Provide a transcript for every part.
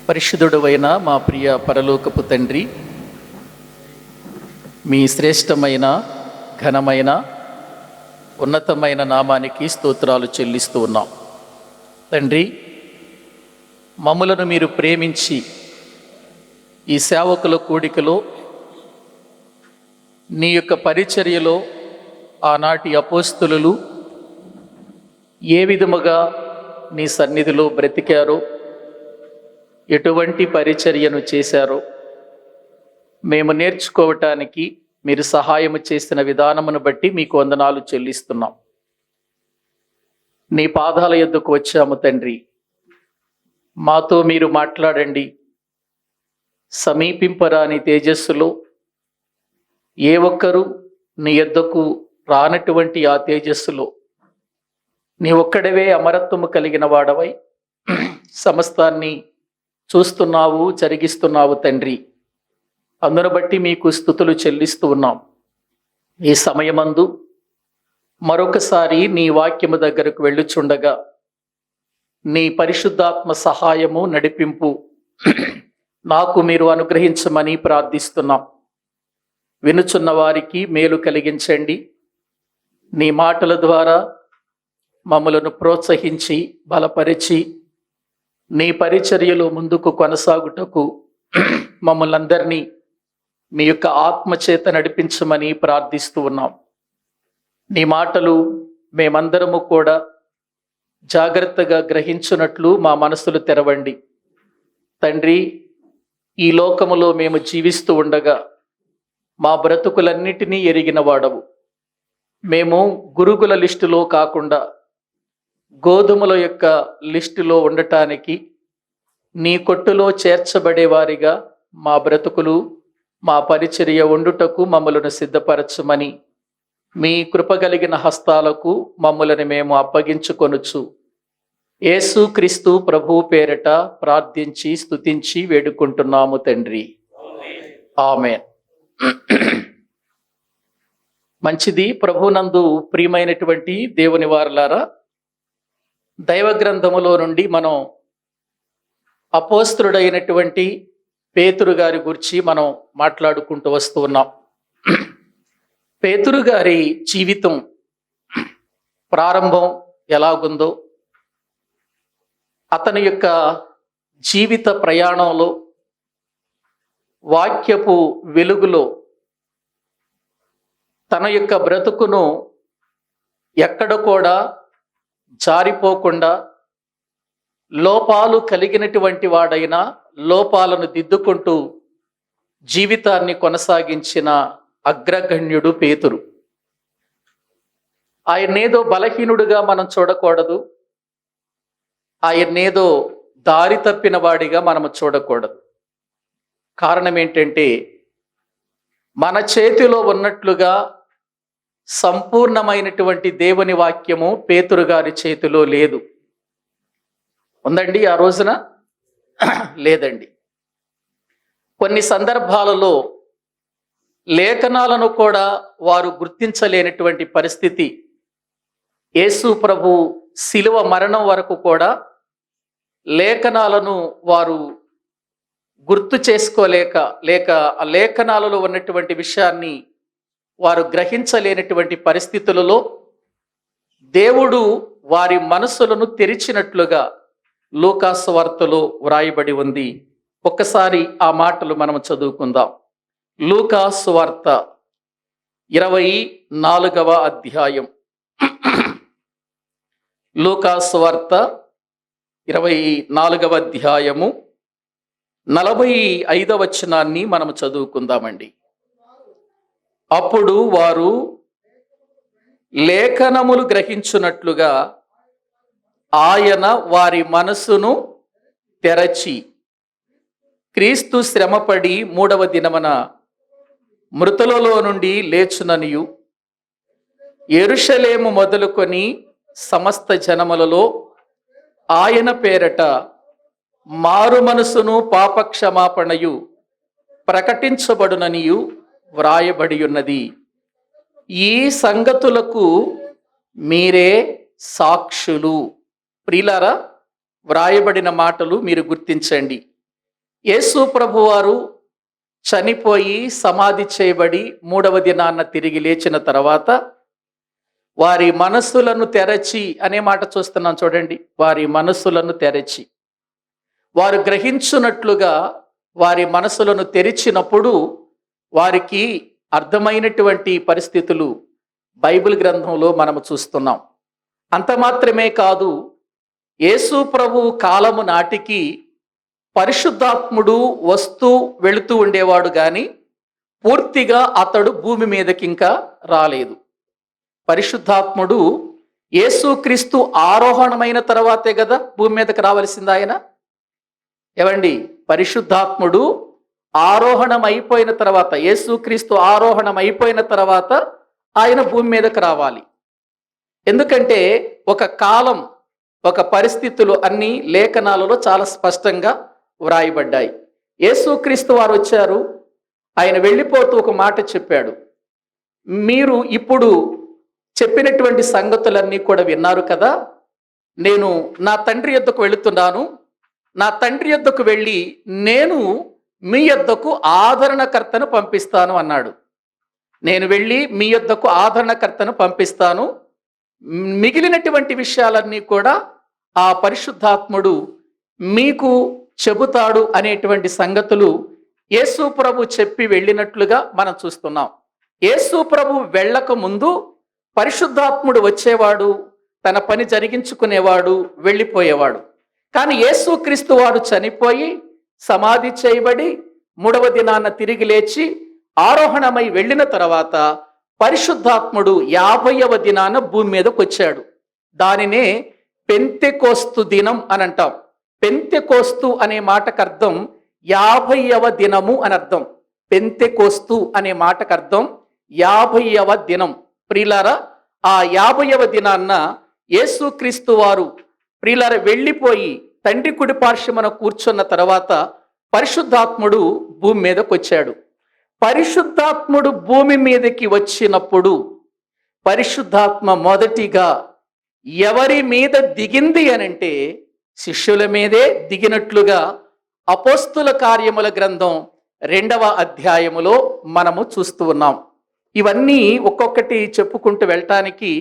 పరిశుద్ధుడైన మా ప్రియ పరలోకపు తండ్రి, మీ శ్రేష్టమైన ఘనమైన ఉన్నతమైన నామానికి స్తోత్రాలు చెల్లిస్తూ ఉన్నాం. తండ్రి, మమ్ములను మీరు ప్రేమించి ఈ సేవకుల కూడికలో నీ యొక్క పరిచర్యలో ఆనాటి అపోస్తులు ఏ విధముగా నీ సన్నిధిలో బ్రతికారో, ఎటువంటి పరిచర్యను చేశారో మేము నేర్చుకోవటానికి మీరు సహాయము చేసిన విధానమును బట్టి మీకు వందనాలు చెల్లిస్తున్నాం. నీ పాదాల యొద్దకు వచ్చాము తండ్రి, మాతో మీరు మాట్లాడండి. సమీపింపరాని తేజస్సులో ఏ ఒక్కరూ నీ యొద్దకు రానటువంటి ఆ తేజస్సులో నీ ఒక్కడవే అమరత్వము కలిగిన వాడవై సమస్తాన్ని చూస్తున్నావు, జరిగిస్తున్నావు తండ్రి. అందును బట్టి మీకు స్తుతులు చెల్లిస్తూ ఉన్నాం. ఈ సమయమందు మరొకసారి నీ వాక్యము దగ్గరకు వెళ్ళుచుండగా నీ పరిశుద్ధాత్మ సహాయము, నడిపింపు నాకు మీరు అనుగ్రహించమని ప్రార్థిస్తున్నాం. వినుచున్న వారికి మేలు కలిగించండి. నీ మాటల ద్వారా మమ్మలను ప్రోత్సహించి బలపరిచి నీ పరిచర్యలో ముందుకు కొనసాగుటకు మమ్మల్ని అందరినీ మీ యొక్క ఆత్మచేత నడిపించమని ప్రార్థిస్తూ ఉన్నాం. నీ మాటలు మేమందరము కూడా జాగ్రత్తగా గ్రహించున్నట్లు మా మనసులు తెరవండి తండ్రి. ఈ లోకములో మేము జీవిస్తూ ఉండగా మా బ్రతుకులన్నిటినీ ఎరిగిన వాడవు. మేము గురుగుల లిస్టులో కాకుండా గోధుమల యొక్క లిస్టులో ఉండటానికి నీ కొట్టులో చేర్చబడేవారిగా మా బ్రతుకులు, మా పరిచర్య ఉండుటకు మమ్మలను సిద్ధపరచమని మీ కృపగలిగిన హస్తాలకు మమ్మలను మేము అప్పగించుకొనుచు యేసు క్రీస్తు ప్రభు పేరట ప్రార్థించి స్తుతించి వేడుకుంటున్నాము తండ్రి. ఆమేన్. మంచిది. ప్రభునందు ప్రియమైనటువంటి దేవుని వారలారా, దైవ గ్రంథములో నుండి మనం అపోస్తలుడైనటువంటి పేతురు గారి గురించి మనం మాట్లాడుకుంటూ వస్తూ ఉన్నాం. పేతురు గారి జీవితం ప్రారంభం ఎలాగుందో, అతని యొక్క జీవిత ప్రయాణంలో వాక్యపు వెలుగులో తన యొక్క బ్రతుకును ఎక్కడ కూడా జారిపోకుండా లోపాలు కలిగినటువంటి వాడైనా లోపాలను దిద్దుకుంటూ జీవితాన్ని కొనసాగించిన అగ్రగణ్యుడు పేతురు. ఆయన్నేదో బలహీనుడుగా మనం చూడకూడదు, ఆయన్నేదో దారి తప్పిన వాడిగా మనము చూడకూడదు. కారణం ఏంటంటే, మన చేతిలో ఉన్నట్లుగా సంపూర్ణమైనటువంటి దేవుని వాక్యము పేతురు గారి చేతిలో లేదు. ఉందండి ఆ రోజున? లేదండి. కొన్ని సందర్భాలలో లేఖనాలను కూడా వారు గుర్తించలేనటువంటి పరిస్థితి. యేసు ప్రభు శిలువ మరణం వరకు కూడా లేఖనాలను వారు గుర్తు చేసుకోలేక, లేక ఆ లేఖనాలలో ఉన్నటువంటి విషయాన్ని వారు గ్రహించలేనటువంటి పరిస్థితులలో దేవుడు వారి మనసులను తెరిచినట్లుగా లూకాసు వార్తలో వ్రాయబడి ఉంది. ఒక్కసారి ఆ మాటలు మనం చదువుకుందాం. లూకాసు వార్త 24వ అధ్యాయం. లూకాసు వార్త 24వ అధ్యాయము 45వ వచనాన్ని మనం చదువుకుందామండి. అప్పుడు వారు లేఖనములు గ్రహించున్నట్లుగా ఆయన వారి మనసును తెరచి, క్రీస్తు శ్రమపడి 3వ దినమున మృతులలో నుండి లేచుననియు, యెరూషలేము మొదలుకొని సమస్త జనములలో ఆయన పేరట మారు మనసును పాపక్షమాపణయు ప్రకటించబడుననియు వ్రాయబడి ఉన్నది. ఈ సంగతులకు మీరే సాక్షులు. ప్రియులారా, వ్రాయబడిన మాటలు మీరు గుర్తించండి. యేసు ప్రభువారు చనిపోయి సమాధి చేయబడి 3వ దినాన తిరిగి లేచిన తర్వాత వారి మనస్సులను తెరచి అనే మాట చూస్తున్నాం చూడండి. వారి మనస్సులను తెరచి వారు గ్రహించున్నట్లుగా వారి మనస్సులను తెరిచినప్పుడు వారికి అర్థమైనటువంటి పరిస్థితులు బైబిల్ గ్రంథంలో మనము చూస్తున్నాం. అంత మాత్రమే కాదు, యేసు ప్రభు కాలము నాటికి పరిశుద్ధాత్ముడు వస్తూ వెళుతూ ఉండేవాడు కానీ పూర్తిగా అతడు భూమి మీదకి ఇంకా రాలేదు. పరిశుద్ధాత్ముడు యేసుక్రీస్తు ఆరోహణమైన తర్వాతే కదా భూమి మీదకి రావలసింది ఆయన. ఏవండి, పరిశుద్ధాత్ముడు ఆరోహణం అయిపోయిన తర్వాత, యేసుక్రీస్తు ఆరోహణం అయిపోయిన తర్వాత ఆయన భూమి మీదకి రావాలి. ఎందుకంటే ఒక కాలం, ఒక పరిస్థితులు అన్ని లేఖనాలలో చాలా స్పష్టంగా వ్రాయబడ్డాయి. యేసుక్రీస్తు వారు వచ్చారు, ఆయన వెళ్ళిపోతూ ఒక మాట చెప్పాడు. మీరు ఇప్పుడు చెప్పినటువంటి సంగతులన్నీ కూడా విన్నారు కదా, నేను నా తండ్రి యొద్దకు వెళుతున్నాను, నా తండ్రి యొద్దకు వెళ్ళి నేను మీ యొద్దకు ఆదరణకర్తను పంపిస్తాను అన్నాడు. నేను వెళ్ళి మీ యొద్దకు ఆదరణకర్తను పంపిస్తాను, మిగిలినటువంటి విషయాలన్నీ కూడా ఆ పరిశుద్ధాత్ముడు మీకు చెబుతాడు అనేటువంటి సంగతులు యేసు ప్రభు చెప్పి వెళ్ళినట్లుగా మనం చూస్తున్నాం. యేసు ప్రభు వెళ్ళక ముందు పరిశుద్ధాత్ముడు వచ్చేవాడు, తన పని జరిగించుకునేవాడు, వెళ్ళిపోయేవాడు. కానీ యేసుక్రీస్తు వాడు చనిపోయి సమాధి చేయబడి 3వ దినాన తిరిగి లేచి ఆరోహణమై వెళ్ళిన తర్వాత పరిశుద్ధాత్ముడు 50వ దినాన భూమి మీదకి వచ్చాడు. దానినే పెంతెకోస్తు దినం అని అంటాం. పెంతెకోస్తు అనే మాటకు అర్థం 50వ దినము అని అర్థం. పెంతెకోస్తు అనే మాటకు అర్థం 50వ దినం. ప్రియులారా, ఆ 50వ దినాన్న యేసుక్రీస్తు వారు ప్రియులారా వెళ్ళిపోయి తండ్రి కుడి పార్శ్వమున కూర్చున్న తర్వాత పరిశుద్ధాత్ముడు భూమి మీదకి వచ్చాడు. పరిశుద్ధాత్ముడు భూమి మీదకి వచ్చినప్పుడు పరిశుద్ధాత్మ మొదటిగా ఎవరి మీద దిగింది అనంటే శిష్యుల మీదే దిగినట్లుగా అపోస్తుల కార్యముల గ్రంథం 2వ అధ్యాయములో మనము చూస్తూ ఉన్నాం. ఇవన్నీ ఒక్కొక్కటి చెప్పుకుంటూ వెళ్ళటానికి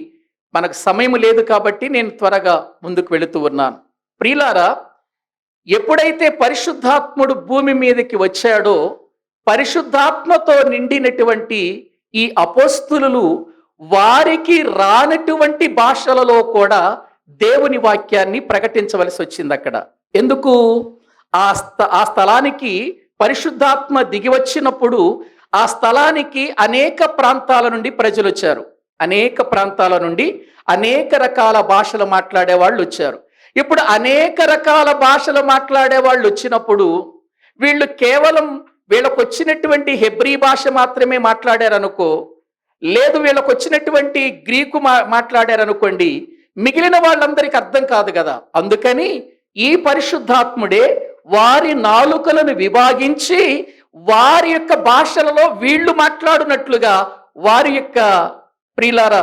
మనకు సమయం లేదు కాబట్టి నేను త్వరగా ముందుకు వెళుతూ ఉన్నాను. ప్రియులారా, ఎప్పుడైతే పరిశుద్ధాత్ముడు భూమి మీదకి వచ్చాడో పరిశుద్ధాత్మతో నిండినటువంటి ఈ అపోస్తులు వారికి రానటువంటి భాషలలో కూడా దేవుని వాక్యాన్ని ప్రకటించవలసి వచ్చింది. అక్కడ ఎందుకు? ఆ స్థలానికి పరిశుద్ధాత్మ దిగి వచ్చినప్పుడు ఆ స్థలానికి అనేక ప్రాంతాల నుండి ప్రజలు వచ్చారు. అనేక ప్రాంతాల నుండి అనేక రకాల భాషలు మాట్లాడే వాళ్ళు వచ్చారు. ఇప్పుడు అనేక రకాల భాషలు మాట్లాడే వాళ్ళు వచ్చినప్పుడు వీళ్ళు కేవలం వీళ్ళకు వచ్చినటువంటి హెబ్రీ భాష మాత్రమే మాట్లాడారనుకో, లేదు వీళ్ళకు వచ్చినటువంటి గ్రీకు మాట్లాడారనుకోండి, మిగిలిన వాళ్ళందరికీ అర్థం కాదు కదా. అందుకని ఈ పరిశుద్ధాత్ముడే వారి నాలుకలను విభాగించి వారి యొక్క భాషలలో వీళ్ళు మాట్లాడునట్లుగా వారి యొక్క ప్రియులార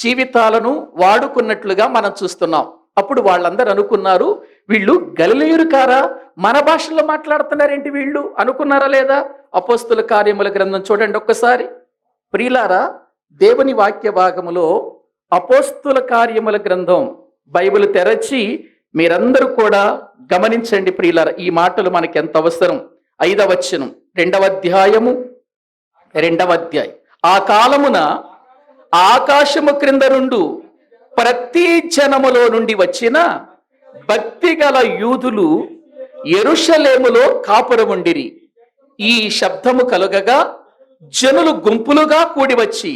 జీవితాలను వాడుకున్నట్లుగా మనం చూస్తున్నాం. అప్పుడు వాళ్ళందరూ అనుకున్నారు, వీళ్ళు గలిలయులు కారా, మన భాషలో మాట్లాడుతున్నారేంటి వీళ్ళు అనుకున్నారా లేదా? అపోస్తుల కార్యముల గ్రంథం చూడండి ఒక్కసారి. ప్రియులారా, దేవుని వాక్య భాగములో అపోస్తుల కార్యముల గ్రంథం బైబిల్ తెరచి మీరందరూ కూడా గమనించండి ప్రియులారా, ఈ మాటలు మనకి ఎంత అవసరం. 5వ వచనం, 2వ అధ్యాయము 2వ అధ్యాయం. ఆ కాలమున ఆకాశము క్రింద నుండి ప్రతి జనములో నుండి వచ్చిన భక్తి గల యూదులు యెరూషలేములో కాపురముండిరి. ఈ శబ్దము కలుగగా జనులు గుంపులుగా కూడి వచ్చి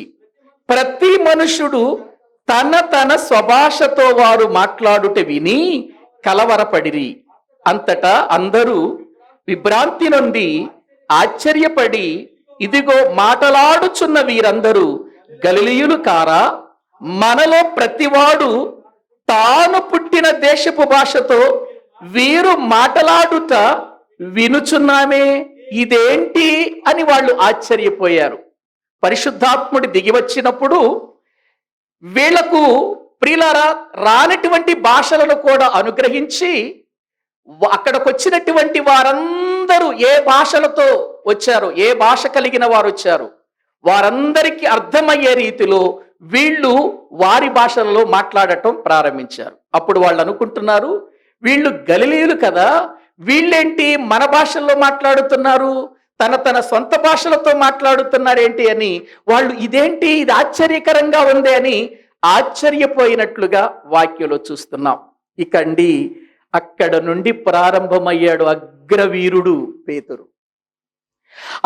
ప్రతి మనుషుడు తన తన స్వభాషతో వారు మాట్లాడుట విని కలవరపడిరి. అంతటా అందరూ విభ్రాంతి నుండి ఆశ్చర్యపడి, ఇదిగో మాటలాడుచున్న వీరందరూ గలిలయులు కారా? మనలో ప్రతివాడు తాను పుట్టిన దేశపు భాషతో వీరు మాటలాడుట వినుచున్నామే, ఇదేంటి అని వాళ్ళు ఆశ్చర్యపోయారు. పరిశుద్ధాత్ముడు దిగి వచ్చినప్పుడు వీళ్లకు ప్రియులారా రానటువంటి భాషలను కూడా అనుగ్రహించి అక్కడికి వచ్చినటువంటి వారందరూ అందరూ ఏ భాషలతో వచ్చారు, ఏ భాష కలిగిన వారు వచ్చారు, వారందరికీ అర్థమయ్యే రీతిలో వీళ్ళు వారి భాషలలో మాట్లాడటం ప్రారంభించారు. అప్పుడు వాళ్ళు అనుకుంటున్నారు, వీళ్ళు గలిలీయులు కదా, వీళ్ళేంటి మన భాషల్లో మాట్లాడుతున్నారు, తన సొంత భాషలతో మాట్లాడుతున్నారేంటి అని వాళ్ళు ఇదేంటి, ఇది ఆశ్చర్యకరంగా ఉంది అని ఆశ్చర్యపోయినట్లుగా వాక్యంలో చూస్తున్నాం. ఇకండి అక్కడ నుండి ప్రారంభమయ్యాడు అగ్రవీరుడు పేతురు.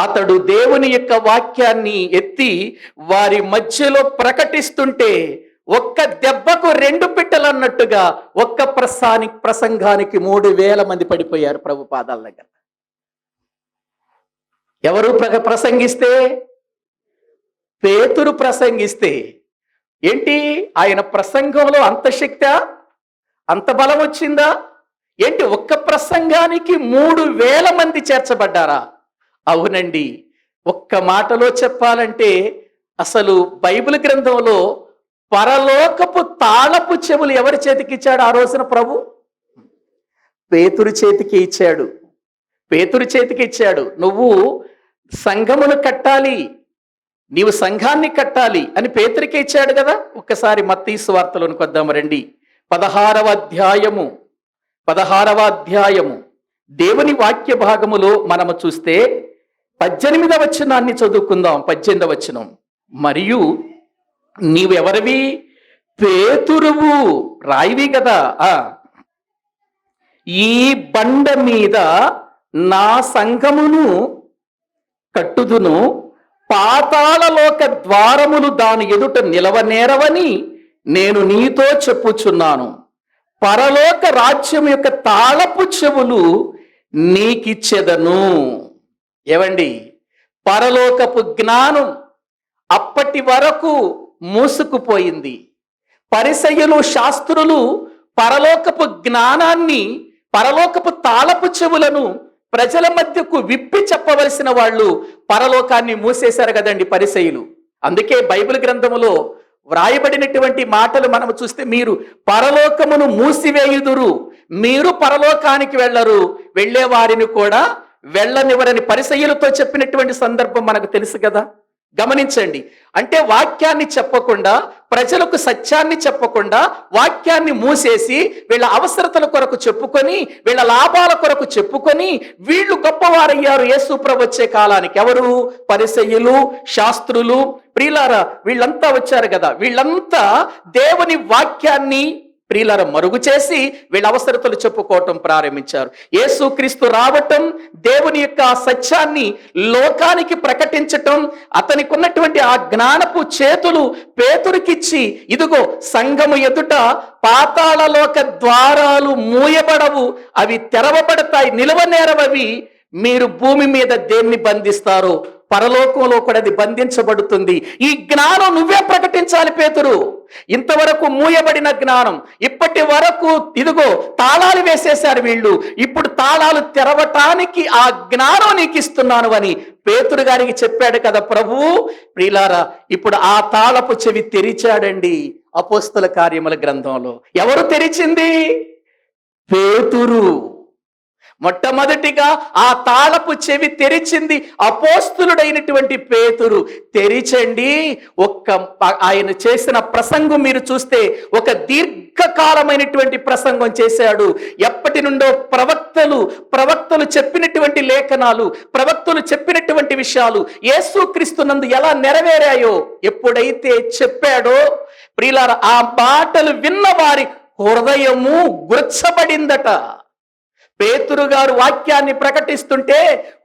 అతడు దేవుని యొక్క వాక్యాన్ని ఎత్తి వారి మధ్యలో ప్రకటిస్తుంటే ఒక్క దెబ్బకు 2 పిట్టలు అన్నట్టుగా ఒక్క ప్రసంగానికి 3000 మంది పడిపోయారు ప్రభు పాదాల దగ్గర. ఎవరు ప్రసంగిస్తే? పేతురు ప్రసంగిస్తే. ఏంటి ఆయన ప్రసంగంలో అంత శక్తి, అంత బలం వచ్చిందా ఏంటి? ఒక్క ప్రసంగానికి 3000 మంది చేర్చబడ్డారా? అవునండి. ఒక్క మాటలో చెప్పాలంటే అసలు బైబిల్ గ్రంథంలో పరలోకపు తాళపు చెవులు ఎవరి చేతికి ఇచ్చాడు ఆ రోజున ప్రభు? పేతురు చేతికి ఇచ్చాడు. పేతురు చేతికి ఇచ్చాడు. నువ్వు సంఘమును కట్టాలి, నీవు సంఘాన్ని కట్టాలి అని పేతురికే ఇచ్చాడు కదా. ఒక్కసారి మత్తయి సువార్తలోనికి వద్దాం రండి. 16వ అధ్యాయము దేవుని వాక్య భాగములో మనము చూస్తే 18వ వచనాన్ని చదువుకుందాం. 18వ వచనం, మరియు నీవెవరివి? పేతురువు, రాయివి కదా. ఈ బండ మీద నా సంఘమును కట్టుదును, పాతాళలోక ద్వారములు దాని ఎదుట నిలవనేరవని నేను నీతో చెప్పుచున్నాను. పరలోక రాజ్యం యొక్క తాళపు చెవులు నీకిచ్చెదను. ఏవండి, పరలోకపు జ్ఞానం అప్పటి వరకు మూసుకుపోయింది. పరిసయ్యులు, శాస్త్రులు పరలోకపు జ్ఞానాన్ని, పరలోకపు తాళపు చెవులను ప్రజల మధ్యకు విప్పి చెప్పవలసిన వాళ్ళు పరలోకాన్ని మూసేశారు కదండి పరిసయ్యులు. అందుకే బైబిల్ గ్రంథములో వ్రాయబడినటువంటి మాటలు మనం చూస్తే, మీరు పరలోకమును మూసివేయుదురు, మీరు పరలోకానికి వెళ్ళరు, వెళ్ళే వారిని కూడా వెళ్ళనివరని పరిసయ్యులతో చెప్పినటువంటి సందర్భం మనకు తెలుసు కదా. గమనించండి. అంటే వాక్యాన్ని చెప్పకుండా, ప్రజలకు సత్యాన్ని చెప్పకుండా, వాక్యాన్ని మూసేసి వీళ్ళ అవసరతల కొరకు చెప్పుకొని, వీళ్ళ లాభాల కొరకు చెప్పుకొని వీళ్ళు గొప్పవారయ్యారు యేసు ప్రభు వచ్చే కాలానికి. ఎవరు? పరిసయ్యులు, శాస్త్రులు, ప్రియులారా వీళ్ళంతా వచ్చారు కదా. వీళ్ళంతా దేవుని వాక్యాన్ని ప్రియులారా మరుగు చేసి వీళ్ళ అవసరతలు చెప్పుకోవటం ప్రారంభించారు. యేసుక్రీస్తు రావటం, దేవుని యొక్క సత్యాన్ని లోకానికి ప్రకటించటం, అతనికి ఉన్నటువంటి ఆ జ్ఞానపు చేతులు పేతురుకిచ్చి, ఇదిగో సంఘము ఎదుట పాతాళలోక ద్వారాలు మూయబడవు, అవి తెరవబడతాయి, నిలవనేరవవి. మీరు భూమి మీద దేన్ని బంధిస్తారో పరలోకంలో కూడా అది బంధించబడుతుంది. ఈ జ్ఞానం నువ్వే ప్రకటించాలి పేతురు. ఇంతవరకు మూయబడిన జ్ఞానం, ఇప్పటి వరకు ఇదిగో తాళాలు వేసేశారు వీళ్ళు, ఇప్పుడు తాళాలు తెరవటానికి ఆ జ్ఞానం నీకు ఇస్తున్నాను అని పేతురు గారికి చెప్పాడు కదా ప్రభువు. ప్రియులారా, ఇప్పుడు ఆ తాళపు చెవి తెరిచాడండి అపోస్తల కార్యముల గ్రంథంలో. ఎవరు తెరిచింది? పేతురు. మొట్టమొదటిగా ఆ తాళపు చెవి తెరిచింది అపోస్తులుడైనటువంటి పేతురు. తెరిచండి. ఆయన చేసిన ప్రసంగం మీరు చూస్తే ఒక దీర్ఘకాలమైనటువంటి ప్రసంగం చేశాడు. ఎప్పటి నుండో ప్రవక్తలు చెప్పినటువంటి లేఖనాలు, ప్రవక్తలు చెప్పినటువంటి విషయాలు యేసుక్రీస్తునందు ఎలా నెరవేరాయో ఎప్పుడైతే చెప్పాడో ప్రియులారా, ఆ మాటలు విన్న వారి హృదయము గుర్చబడిందట. పేతురు గారు వాక్యాన్ని ప్రకటిస్తుంటే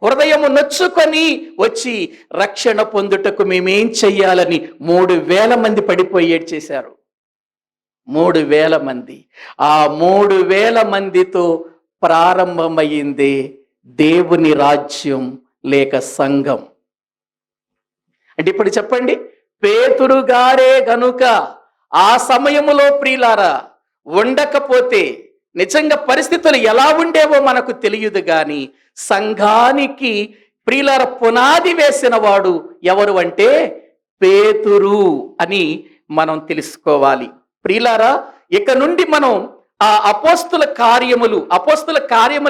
హృదయము నొచ్చుకొని వచ్చి రక్షణ పొందుటకు మేమేం చెయ్యాలని 3000 మంది పడిపోయి ఏడ్చేశారు. 3000 మంది. ఆ 3000 మందితో ప్రారంభమైంది దేవుని రాజ్యం లేక సంఘం. అంటే ఇప్పుడు చెప్పండి, పేతురు గారే గనుక ఆ సమయములో ప్రియులారా ఉండకపోతే నిజంగా పరిస్థితులు ఎలా ఉండేవో మనకు తెలియదు. కానీ సంఘానికి ప్రియులార పునాది వేసిన వాడు ఎవరు అంటే పేతురు అని మనం తెలుసుకోవాలి. ప్రియులారా, ఇక నుండి మనం ఆ అపోస్తుల కార్యములు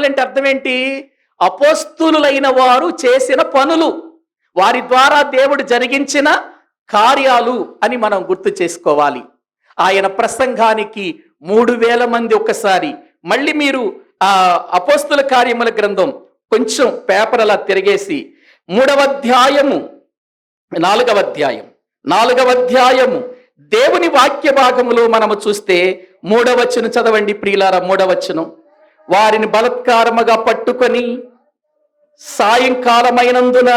అంటే అర్థం ఏంటి? అపోస్తులులైన వారు చేసిన పనులు, వారి ద్వారా దేవుడు జరిగించిన కార్యాలు అని మనం గుర్తు చేసుకోవాలి. ఆయన ప్రసంగానికి 3000 మంది. ఒక్కసారి మళ్ళీ మీరు ఆ అపోస్తుల కార్యముల గ్రంథం కొంచెం పేపర్ అలా తిరిగేసి 3వ అధ్యాయము 4వ అధ్యాయము దేవుని వాక్య భాగములో మనము చూస్తే 3వ వచనం చదవండి ప్రియులారా. 3వ వచనం, వారిని బలత్కారముగా పట్టుకొని సాయంకాలమైనందున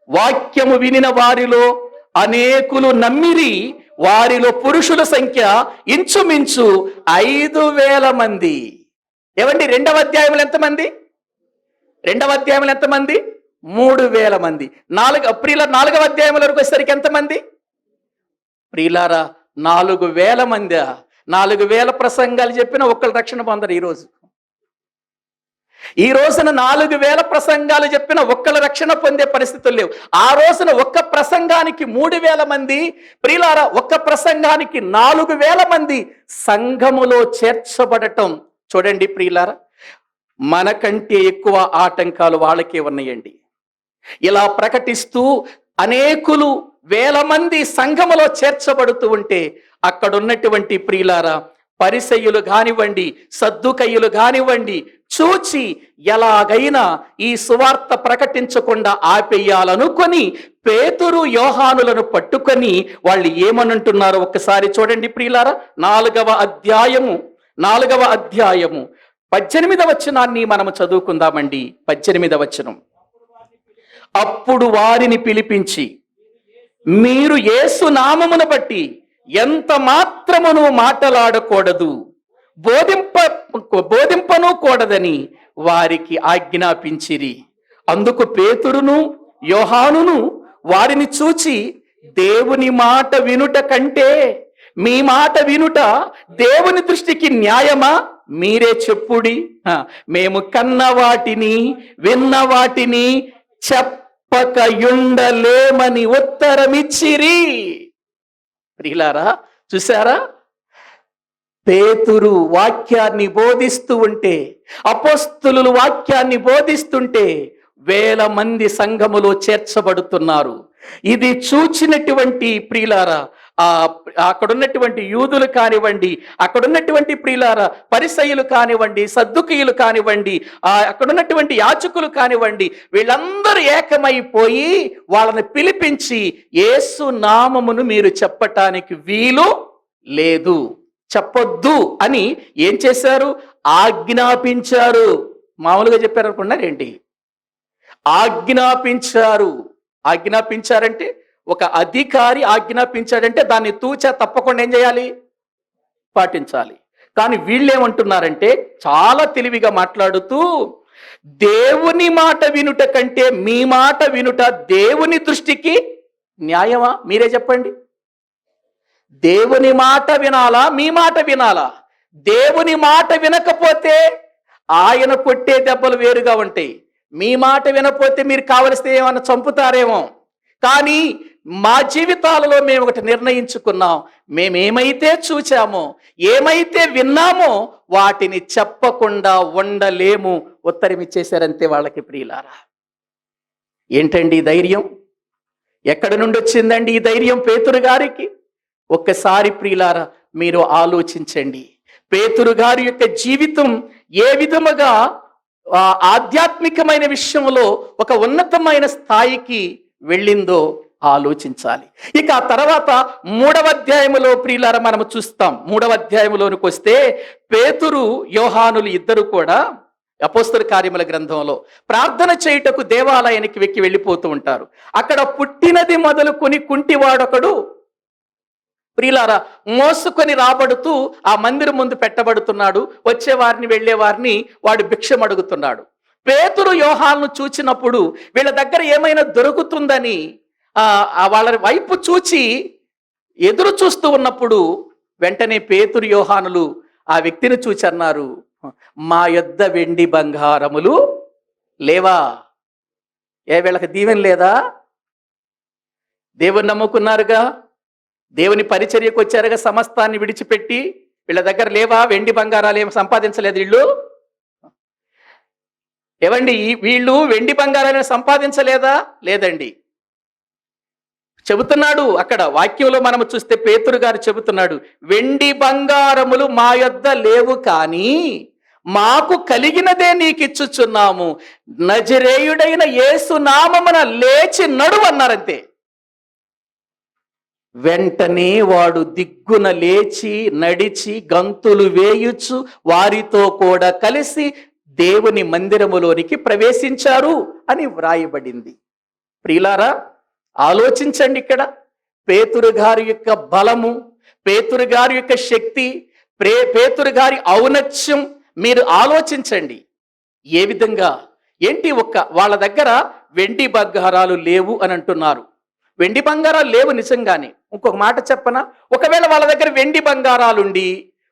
వాక్యము వినిన వారిలో అనేకులు నమ్మిరి. వారిలో పురుషుల సంఖ్య ఇంచుమించు 5000 మంది. ఏమండి, 2వ అధ్యాయంలో ఎంతమంది? 2వ అధ్యాయంలో ఎంతమంది? 3000 మంది. ప్రియుల 4వ అధ్యాయం వరకు వచ్చేసరికి ఎంతమంది ప్రియులారా? 4000 మంది. 4000 ప్రసంగాలు చెప్పిన ఒక్కరు రక్షణ పొందరు. ఈ రోజున 4000 ప్రసంగాలు చెప్పిన ఒక్కరు రక్షణ పొందే పరిస్థితులు లేవు. ఆ రోజున ఒక్క ప్రసంగానికి 3000 మంది ప్రియులారా, ఒక్క ప్రసంగానికి 4000 మంది సంఘములో చేర్చబడటం చూడండి ప్రియులారా. మనకంటే ఎక్కువ ఆటంకాలు వాళ్ళకే ఉన్నాయండి. ఇలా ప్రకటిస్తూ అనేకులు 1000 మంది సంఘములో చేర్చబడుతూ ఉంటే అక్కడ ఉన్నటువంటి ప్రియులారా పరిసయ్యులు కానివ్వండి, సద్దుకయ్యులు కానివ్వండి, చూచి ఎలాగైనా ఈ సువార్త ప్రకటించకుండా ఆపేయాలనుకొని పేతురు యోహానులను పట్టుకొని వాళ్ళు ఏమనంటున్నారో ఒక్కసారి చూడండి ప్రియులారా. 4వ అధ్యాయము 18వ వచనాన్ని మనము చదువుకుందామండి. 18వ వచనం, అప్పుడు వారిని పిలిపించి, మీరు యేసు నామమును బట్టి ఎంత మాత్రమును మాటలాడకూడదు, బోధింపను కూడదని వారికి ఆజ్ఞాపించిరి. అందుకు పేతురును యోహానును వారిని చూచి, దేవుని మాట వినుట కంటే మీ మాట వినుట దేవుని దృష్టికి న్యాయమా? మీరే చెప్పుడి. మేము కన్న వాటిని విన్న వాటిని చెప్పకయుండలేమని ఉత్తరమిచ్చిరి. ప్రియులారా, చూసారా? పేతురు వాక్యాన్ని బోధిస్తూ ఉంటే, అపోస్తలులు వాక్యాన్ని బోధిస్తుంటే 1000 మంది సంఘములో చేర్చబడుతున్నారు. ఇది చూచినటువంటి ప్రియులారా అక్కడున్నటువంటి యూదులు కానివ్వండి, అక్కడున్నటువంటి ప్రియులారా పరిసయ్యులు కానివ్వండి, సద్దుకీయులు కానివ్వండి, అక్కడున్నటువంటి యాజకులు కానివ్వండి, వీళ్ళందరూ ఏకమైపోయి వాళ్ళని పిలిపించి యేసు నామమును మీరు చెప్పటానికి వీలు లేదు, చెప్పొద్దు అని ఏం చేశారు? ఆజ్ఞాపించారు. మామూలుగా చెప్పారు అనుకున్నారేంటి? ఆజ్ఞాపించారంటే ఒక అధికారి ఆజ్ఞాపించాడంటే దాన్ని తూచా తప్పకుండా ఏం చేయాలి? పాటించాలి. కానీ వీళ్ళేమంటున్నారంటే చాలా తెలివిగా మాట్లాడుతూ, దేవుని మాట వినుట కంటే మీ మాట వినుట దేవుని దృష్టికి న్యాయమా? మీరే చెప్పండి. దేవుని మాట వినాలా, మీ మాట వినాలా? దేవుని మాట వినకపోతే ఆయన కొట్టే దెబ్బలు వేరుగా ఉంటాయి. మీ మాట వినకపోతే మీరు కావలిస్తే ఏమన్నా చంపుతారేమో. కానీ మా జీవితాలలో మేము ఒకటి నిర్ణయించుకున్నాం, మేమేమైతే చూచామో, ఏమైతే విన్నామో వాటిని చెప్పకుండా ఉండలేము. ఉత్తరం ఇచ్చేశారంతే వాళ్ళకి. ప్రియులారా, ఏంటండి ధైర్యం? ఎక్కడి నుండి వచ్చిందండి ఈ ధైర్యం పేతురు గారికి? ఒక్కసారి ప్రియులారా మీరు ఆలోచించండి. పేతురు గారి యొక్క జీవితం ఏ విధముగా ఆధ్యాత్మికమైన విషయంలో ఒక ఉన్నతమైన స్థాయికి వెళ్ళిందో ఆలోచించాలి. ఇక ఆ తర్వాత 3వ అధ్యాయములో ప్రియులారా మనము చూస్తాం. 3వ అధ్యాయములోనికి వస్తే పేతురు యోహానులు ఇద్దరు కూడా అపోస్తల కార్యముల గ్రంథంలో ప్రార్థన చేయుటకు దేవాలయానికి వెళ్ళిపోతూ ఉంటారు. అక్కడ పుట్టినది మొదలుకొని కుంటివాడొకడు ప్రియులారా మోసుకొని రాబడుతూ ఆ మందిరం ముందు పెట్టబడుతున్నాడు. వచ్చేవారిని వెళ్ళేవారిని వాడు భిక్షం అడుగుతున్నాడు. పేతురు యోహాను చూచినప్పుడు వీళ్ళ దగ్గర ఏమైనా దొరుకుతుందని వాళ్ళ వైపు చూచి ఎదురు చూస్తూ ఉన్నప్పుడు వెంటనే పేతురు యోహానులు ఆ వ్యక్తిని చూచి అన్నారు, మా యొద్ద వెండి బంగారములు లేవా? వీళ్ళకి దీవెన లేదా? దేవుని నమ్ముకున్నారుగా, దేవుని పరిచర్యకు వచ్చారుగా, సమస్తాన్ని విడిచిపెట్టి వీళ్ళ దగ్గర లేవా? వెండి బంగారాలు ఏమి సంపాదించలేదు వీళ్ళు? ఏవండి, వీళ్ళు వెండి బంగారాలను సంపాదించలేదా? లేదండి. చెబుతున్నాడు అక్కడ వాక్యంలో మనము చూస్తే పేతురు గారు చెబుతున్నాడు, వెండి బంగారములు మా యొద్ద లేవు, కానీ మాకు కలిగినదే నీకిచ్చుచున్నాము, నజరేయుడైన యేసు నామమున లేచి నడువు అన్నారంతే. వెంటనే వాడు దిగ్గున లేచి నడిచి గంతులు వేయుచు వారితో కూడా కలిసి దేవుని మందిరములోనికి ప్రవేశించారు అని వ్రాయబడింది. ప్రియులారా, ఆలోచించండి. ఇక్కడ పేతురు గారి యొక్క బలము, పేతురు గారి యొక్క శక్తి, పేతురు గారి ఔన్నత్యం మీరు ఆలోచించండి. ఏ విధంగా ఏంటి, వాళ్ళ దగ్గర వెండి బంగారాలు లేవు అని అంటున్నారు. వెండి బంగారాలు లేవు నిజంగానే. ఇంకొక మాట చెప్పనా, ఒకవేళ వాళ్ళ దగ్గర వెండి బంగారాలుండి,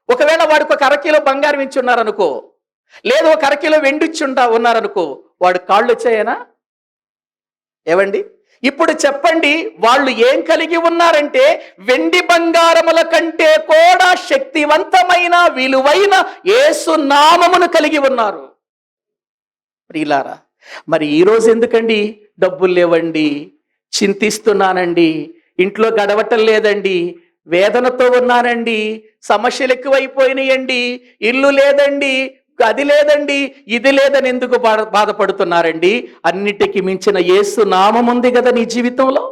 ఒకవేళ వాడికి ఒక అరకిలో బంగారం ఇచ్చి ఉన్నారనుకో, లేదు ఒక అరకిలో వెండి ఇచ్చి ఉన్నారనుకో, వాడు కాళ్ళు వచ్చాయనా? ఏవండి, ఇప్పుడు చెప్పండి, వాళ్ళు ఏం కలిగి ఉన్నారంటే వెండి బంగారముల కంటే కూడా శక్తివంతమైన విలువైన యేసు నామమును కలిగి ఉన్నారు. ప్రియులారా, మరి ఈరోజు ఎందుకండి డబ్బులు లేవండి, చింతిస్తున్నానండి, ఇంట్లో గడవటం లేదండి, వేదనతో ఉన్నానండి, సమస్యలు ఎక్కువైపోయినాయండి, ఇల్లు లేదండి, అది లేదండి, ఇది లేదని ఎందుకు బాధపడుతున్నారండి? అన్నిటికీ మించిన యేసు నామం ఉంది కదా నీ జీవితంలో.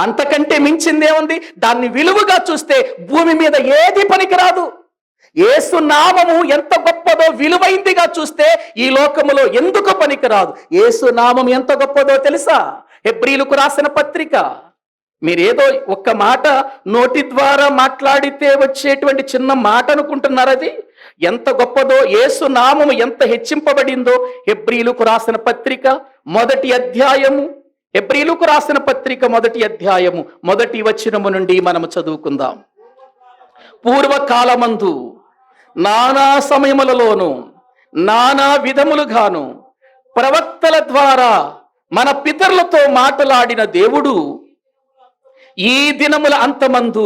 అంతకంటే మించిందేముంది? దాన్ని విలువగా చూస్తే భూమి మీద ఏది పనికిరాదు. యేసు నామము ఎంత గొప్పదో విలువైందిగా చూస్తే ఈ లోకములో ఎందుకు పనికిరాదు? యేసు నామం ఎంత గొప్పదో తెలుసా? హెబ్రీలకు రాసిన పత్రిక. మీరేదో ఒక్క మాట నోటి ద్వారా మాట్లాడితే వచ్చేటువంటి చిన్న మాట అనుకుంటున్నారు. అది ఎంత గొప్పదో, యేసు నామము ఎంత హెచ్చింపబడిందో. హెబ్రీలకు రాసిన పత్రిక 1వ అధ్యాయము, హెబ్రీలకు రాసిన పత్రిక 1వ అధ్యాయము 1వ వచనము నుండి మనము చదువుకుందాం. పూర్వకాలమందు నానా సమయములలోను నానా విధములుగాను ప్రవక్తల ద్వారా మన పితరులతో మాట్లాడిన దేవుడు ఈ దినముల అంతమందు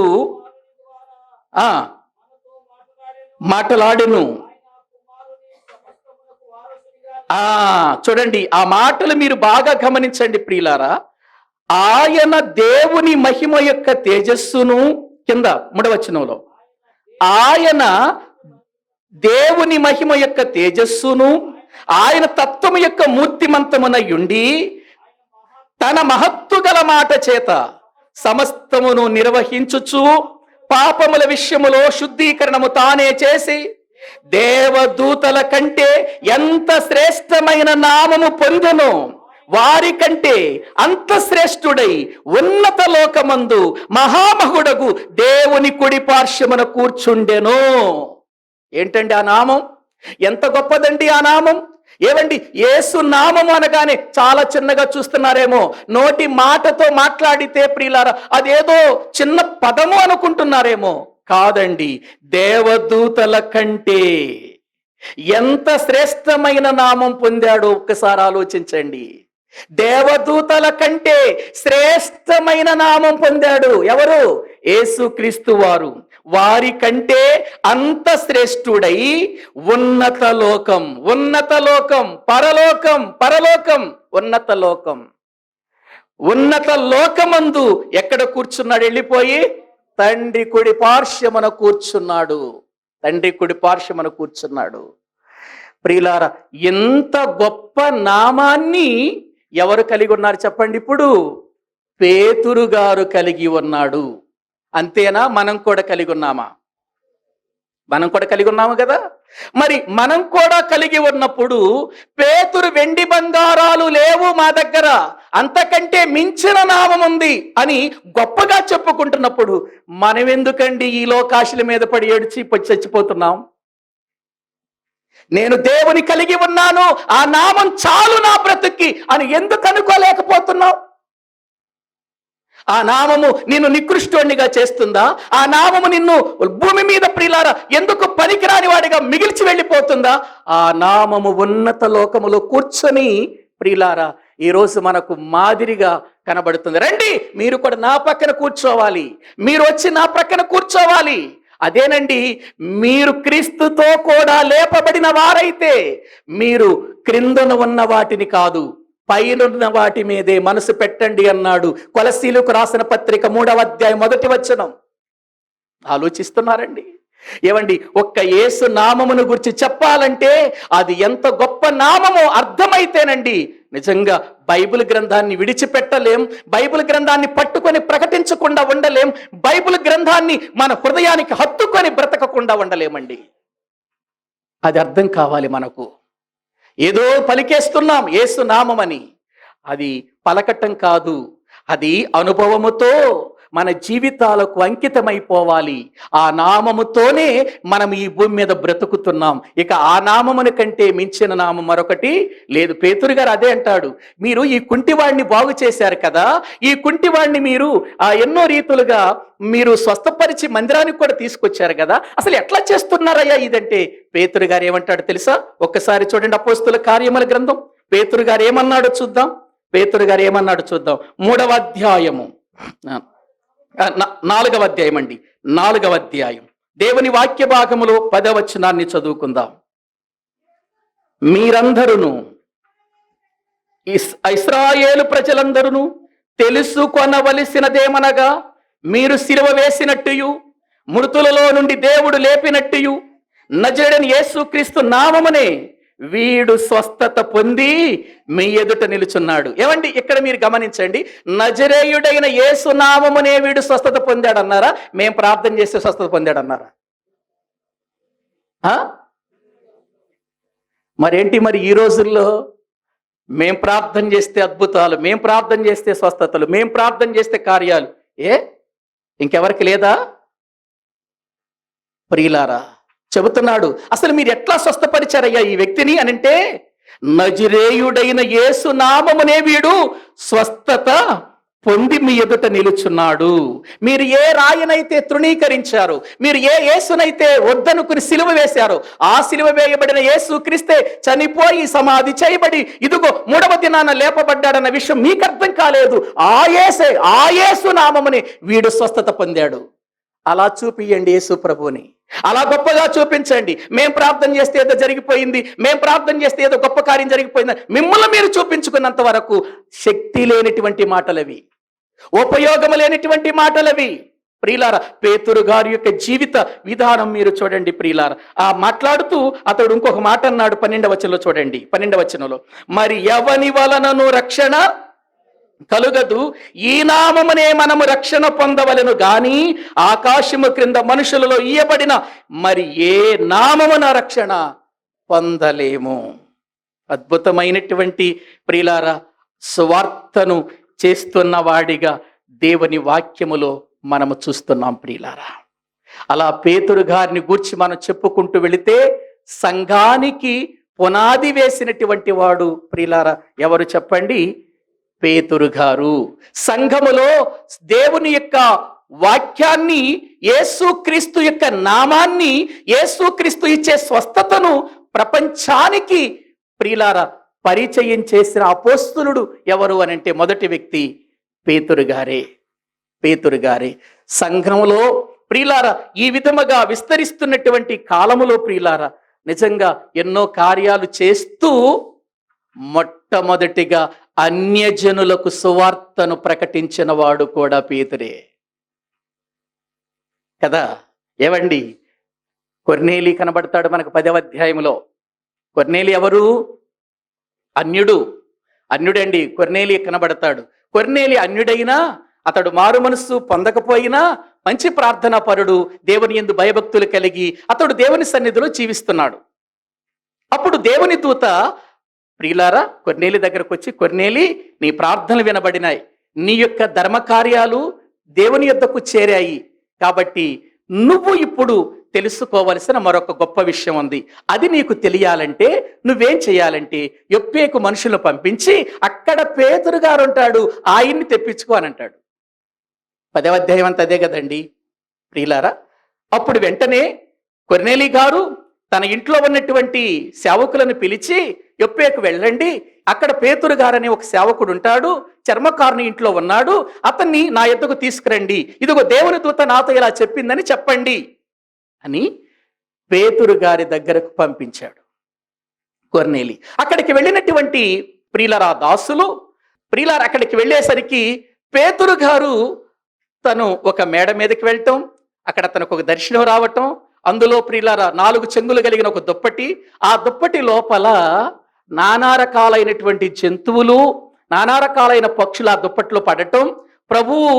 మాట్లాడెను. చూడండి, ఆ మాటలు మీరు బాగా గమనించండి ప్రియులారా. ఆయన దేవుని మహిమ యొక్క తేజస్సును, కింద 3వ వచనంలో, ఆయన దేవుని మహిమ యొక్క తేజస్సును, ఆయన తత్వము యొక్క మూర్తిమంతమునయుండి తన మహత్తు గల మాట చేత సమస్తమును నిర్వహించుచు పాపముల విషయములో శుద్ధీకరణము తానే చేసి దేవదూతల కంటే ఎంత శ్రేష్టమైన నామము పొందెనో వారి కంటే అంత శ్రేష్ఠుడై ఉన్నత లోకమందు మహామహుడగు దేవుని కుడి పార్శ్వమున కూర్చుండెను. ఏంటండి ఆ నామం? ఎంత గొప్పదండి ఆ నామం! ఏవండి, యేసు నామము అనగానే చాలా చిన్నగా చూస్తున్నారేమో. నోటి మాటతో మాట్లాడితే ప్రియులారా అదేదో చిన్న పదము అనుకుంటున్నారేమో. కాదండి, దేవదూతల కంటే ఎంత శ్రేష్టమైన నామం పొందాడో ఒక్కసారి ఆలోచించండి. దేవదూతల కంటే శ్రేష్టమైన నామం పొందాడు. ఎవరు? యేసుక్రీస్తు వారు. వారి కంటే అంత శ్రేష్ఠుడై ఉన్నత లోకం, ఉన్నత లోకం, పరలోకం, పరలోకం, ఉన్నత లోకం, ఉన్నత లోకమందు ఎక్కడ కూర్చున్నాడు? వెళ్ళిపోయి తండ్రి కుడి పార్శ్వమున కూర్చున్నాడు. తండ్రి కుడి పార్శ్వమున కూర్చున్నాడు. ప్రియులారా, ఎంత గొప్ప నామాన్ని ఎవరు కలిగి ఉన్నారు చెప్పండి? ఇప్పుడు పేతురు గారు కలిగి ఉన్నాడు. అంతేనా? మనం కూడా కలిగి ఉన్నామా? మనం కూడా కలిగి ఉన్నాము కదా. మరి మనం కూడా కలిగి ఉన్నప్పుడు పేతురు వెండి బంగారాలు లేవు మా దగ్గర, అంతకంటే మించిన నామం ఉంది అని గొప్పగా చెప్పుకుంటున్నప్పుడు మనం ఎందుకండి ఈ లోకాశల మీద పడి ఏడ్చి చచ్చిపోతున్నాం? నేను దేవుని కలిగి ఉన్నాను, ఆ నామం చాలు నా బ్రతుక్కి అని ఎందుకు అనుకోలేకపోతున్నావు? ఆ నామము నిన్ను నికృష్టునిగా చేస్తుందా? ఆ నామము నిన్ను భూమి మీద ప్రియులారా ఎందుకు పనికిరాని వాడిగా మిగిల్చి వెళ్ళిపోతుందా? ఆ నామము ఉన్నత లోకములో కూర్చొని ప్రియులారా ఈరోజు మనకు మాదిరిగా కనబడుతుంది. రండి, మీరు కూడా నా పక్కన కూర్చోవాలి, మీరు వచ్చి నా పక్కన కూర్చోవాలి. అదేనండి, మీరు క్రీస్తుతో కూడా లేపబడిన వారైతే మీరు క్రిందన ఉన్న వాటిని కాదు, పైనున్న వాటి మీదే మనసు పెట్టండి అన్నాడు. కొలస్సీలకు రాసిన పత్రిక 3వ అధ్యాయం 1వ వచనం. ఆలోచిస్తున్నారండి? ఏమండి, ఒక్క యేసు నామమును గురించి చెప్పాలంటే అది ఎంత గొప్ప నామమో అర్థమైతేనండి నిజంగా బైబిల్ గ్రంథాన్ని విడిచిపెట్టలేం, బైబిల్ గ్రంథాన్ని పట్టుకొని ప్రకటించకుండా ఉండలేం, బైబిల్ గ్రంథాన్ని మన హృదయానికి హత్తుకొని బ్రతకకుండా ఉండలేమండి. అది అర్థం కావాలి మనకు. ఏదో పలికేస్తున్నాం యేసు నామమని, అది పలకటం కాదు, అది అనుభవముతో మన జీవితాలకు అంకితమైపోవాలి. ఆ నామముతోనే మనం ఈ భూమి మీద బ్రతుకుతున్నాం. ఇక ఆ నామముని కంటే మించిన నామం మరొకటి లేదు. పేతురు గారు అదే అంటాడు, మీరు ఈ కుంటివాడిని బాగు చేశారు కదా, ఈ కుంటివాడిని మీరు ఎన్నో రీతులుగా మీరు స్వస్థపరిచి మందిరానికి కూడా తీసుకొచ్చారు కదా, అసలు ఎట్లా చేస్తున్నారయ్యా ఇదంటే పేతురు గారు ఏమంటాడు తెలుసా? ఒక్కసారి చూడండి, అపోస్తలుల కార్యముల గ్రంథం పేతురు గారు ఏమన్నాడో చూద్దాం. పేతురు గారు ఏమన్నాడు చూద్దాం. 3వ అధ్యాయము 4వ అధ్యాయం అండి, 4వ అధ్యాయం దేవుని వాక్య భాగములో 10వ వచనాన్ని చదువుకుందాం. మీరందరూ ఇశ్రాయేలు ప్రజలందరూ తెలుసుకొనవలసినదేమనగా, మీరు సిలువ వేసినట్టుయు మృతులలో నుండి దేవుడు లేపినట్టుయు నజరేయుడైన యేసుక్రీస్తు నామమునే వీడు స్వస్థత పొంది మీ ఎదుట నిలుచున్నాడు. ఏమండి, ఇక్కడ మీరు గమనించండి, నజరేయుడైన యేసు నామమునే వీడు స్వస్థత పొందాడన్నారా? మేం ప్రార్థన చేస్తే స్వస్థత పొందాడన్నారా? మరేంటి మరి ఈ రోజుల్లో మేం ప్రార్థన చేస్తే అద్భుతాలు, మేం ప్రార్థన చేస్తే స్వస్థతలు, మేం ప్రార్థన చేస్తే కార్యాలు, ఇంకెవరికి లేదా? ప్రియులారా, చెబుతున్నాడు, అసలు మీరు ఎట్లా స్వస్థపరిచారయ్యా ఈ వ్యక్తిని అనంటే, నజరేయుడైన యేసు నామమునే వీడు స్వస్థత పొంది మీ ఎదుట నిలుచున్నాడు. మీరు ఏ రాయనైతే తృణీకరించారు, మీరు ఏ యేసునైతే వద్దనుకుని సిలువ వేశారో, ఆ సిలువ వేయబడిన యేసు క్రీస్తే చనిపోయి సమాధి చేయబడి ఇదిగో 3వ దినాన లేపబడ్డాడన్న విషయం మీకు అర్థం కాలేదు. ఆ యేసు నామమునే వీడు స్వస్థత పొందాడు. అలా చూపియండి యేసు ప్రభువుని, అలా గొప్పగా చూపించండి. మేం ప్రార్థన చేస్తే ఏదో జరిగిపోయింది, మేం ప్రార్థన చేస్తే ఏదో గొప్ప కార్యం జరిగిపోయింది, మిమ్మల్ని మీరు చూపించుకున్నంత వరకు శక్తి లేనిటువంటి మాటలవి, ఉపయోగం లేనిటువంటి మాటలవి. ప్రియులారా, పేతురు గారి యొక్క జీవిత విధానం మీరు చూడండి. ప్రియులారా, ఆ మాట్లాడుతూ అతడు ఇంకొక మాట అన్నాడు. 12వ వచనంలో చూడండి, 12వ వచనంలో, మరి ఎవని వలనను రక్షణ కలుగదు, ఈ నామమునే మనము రక్షణ పొందవలెను గాని ఆకాశము క్రింద మనుషులలో ఇయ్యబడిన మరి ఏ నామమున రక్షణ పొందలేము. అద్భుతమైనటువంటి ప్రియులారా సువార్తను చేస్తున్న వాడిగా దేవుని వాక్యములో మనము చూస్తున్నాం. ప్రియులారా, అలా పేతురు గారిని గూర్చి మనం చెప్పుకుంటూ వెళితే సంఘానికి పునాది వేసినటువంటి వాడు ప్రియులారా ఎవరు చెప్పండి? పేతురు గారు. సంఘములో దేవుని యొక్క వాక్యాన్ని, యేసుక్రీస్తు యొక్క నామాన్ని, యేసుక్రీస్తు ఇచ్చే స్వస్థతను ప్రపంచానికి ప్రియులారా పరిచయం చేసిన అపోస్తలుడు ఎవరు అనంటే మొదటి వ్యక్తి పేతురు గారే. పేతురు గారే. సంఘంలో ప్రియులారా ఈ విధముగా విస్తరిస్తున్నటువంటి కాలములో ప్రియులారా నిజంగా ఎన్నో కార్యాలు చేస్తూ మొట్టమొదటిగా అన్యజనులకు సువార్తను ప్రకటించిన వాడు కూడా పేతురే కదా. ఏవండి, కొర్నేలి కనబడతాడు మనకు 10వ అధ్యాయంలో. కొర్నేలి ఎవరు? అన్యుడండి. కొర్నేలి కనబడతాడు. కొర్నేలి అన్యుడైనా అతడు మారు మనస్సు పొందకపోయినా మంచి ప్రార్థనా పరుడు, దేవుని యందు భయభక్తులు కలిగి అతడు దేవుని సన్నిధిలో జీవిస్తున్నాడు. అప్పుడు దేవుని దూత ప్రియులారా కొర్నేలి దగ్గరకు వచ్చి, కొర్నేలి, నీ ప్రార్థనలు వినబడినాయి, నీ యొక్క ధర్మకార్యాలు దేవుని యొద్దకు చేరాయి, కాబట్టి నువ్వు ఇప్పుడు తెలుసుకోవలసిన మరొక గొప్ప విషయం ఉంది. అది నీకు తెలియాలంటే నువ్వేం చేయాలంటే యొప్పేకు మనుషులను పంపించి అక్కడ పేతురు గారు ఉంటాడు, ఆయన్ని తెప్పించుకో అని అంటాడు. 10వ అధ్యాయం అంతా అదే కదండి ప్రియులారా. అప్పుడు వెంటనే కొర్నేలి గారు తన ఇంట్లో ఉన్నటువంటి సేవకులను పిలిచి, యొప్పేకు వెళ్ళండి, అక్కడ పేతురు గారని ఒక సేవకుడు ఉంటాడు, చర్మకారుని ఇంట్లో ఉన్నాడు, అతన్ని నా యొద్దకు తీసుకురండి, ఇదిగో దేవుని దూత నాతో ఇలా చెప్పిందని చెప్పండి అని పేతురు గారి దగ్గరకు పంపించాడు కొర్నేలి. అక్కడికి వెళ్ళినటువంటి ప్రియులారా దాసులు, ప్రియులారా అక్కడికి వెళ్ళేసరికి పేతురు గారు తను ఒక మేడ మీదకి వెళ్ళటం, అక్కడ తనకు ఒక దర్శనం రావటం, అందులో ప్రియులారా 4 చెంగులు కలిగిన ఒక దుప్పటి, ఆ దుప్పటి లోపల నానా రకాలైనటువంటి జంతువులు, నానా రకాలైన పక్షులు ఆ దుప్పట్లో పడటం, ప్రభువు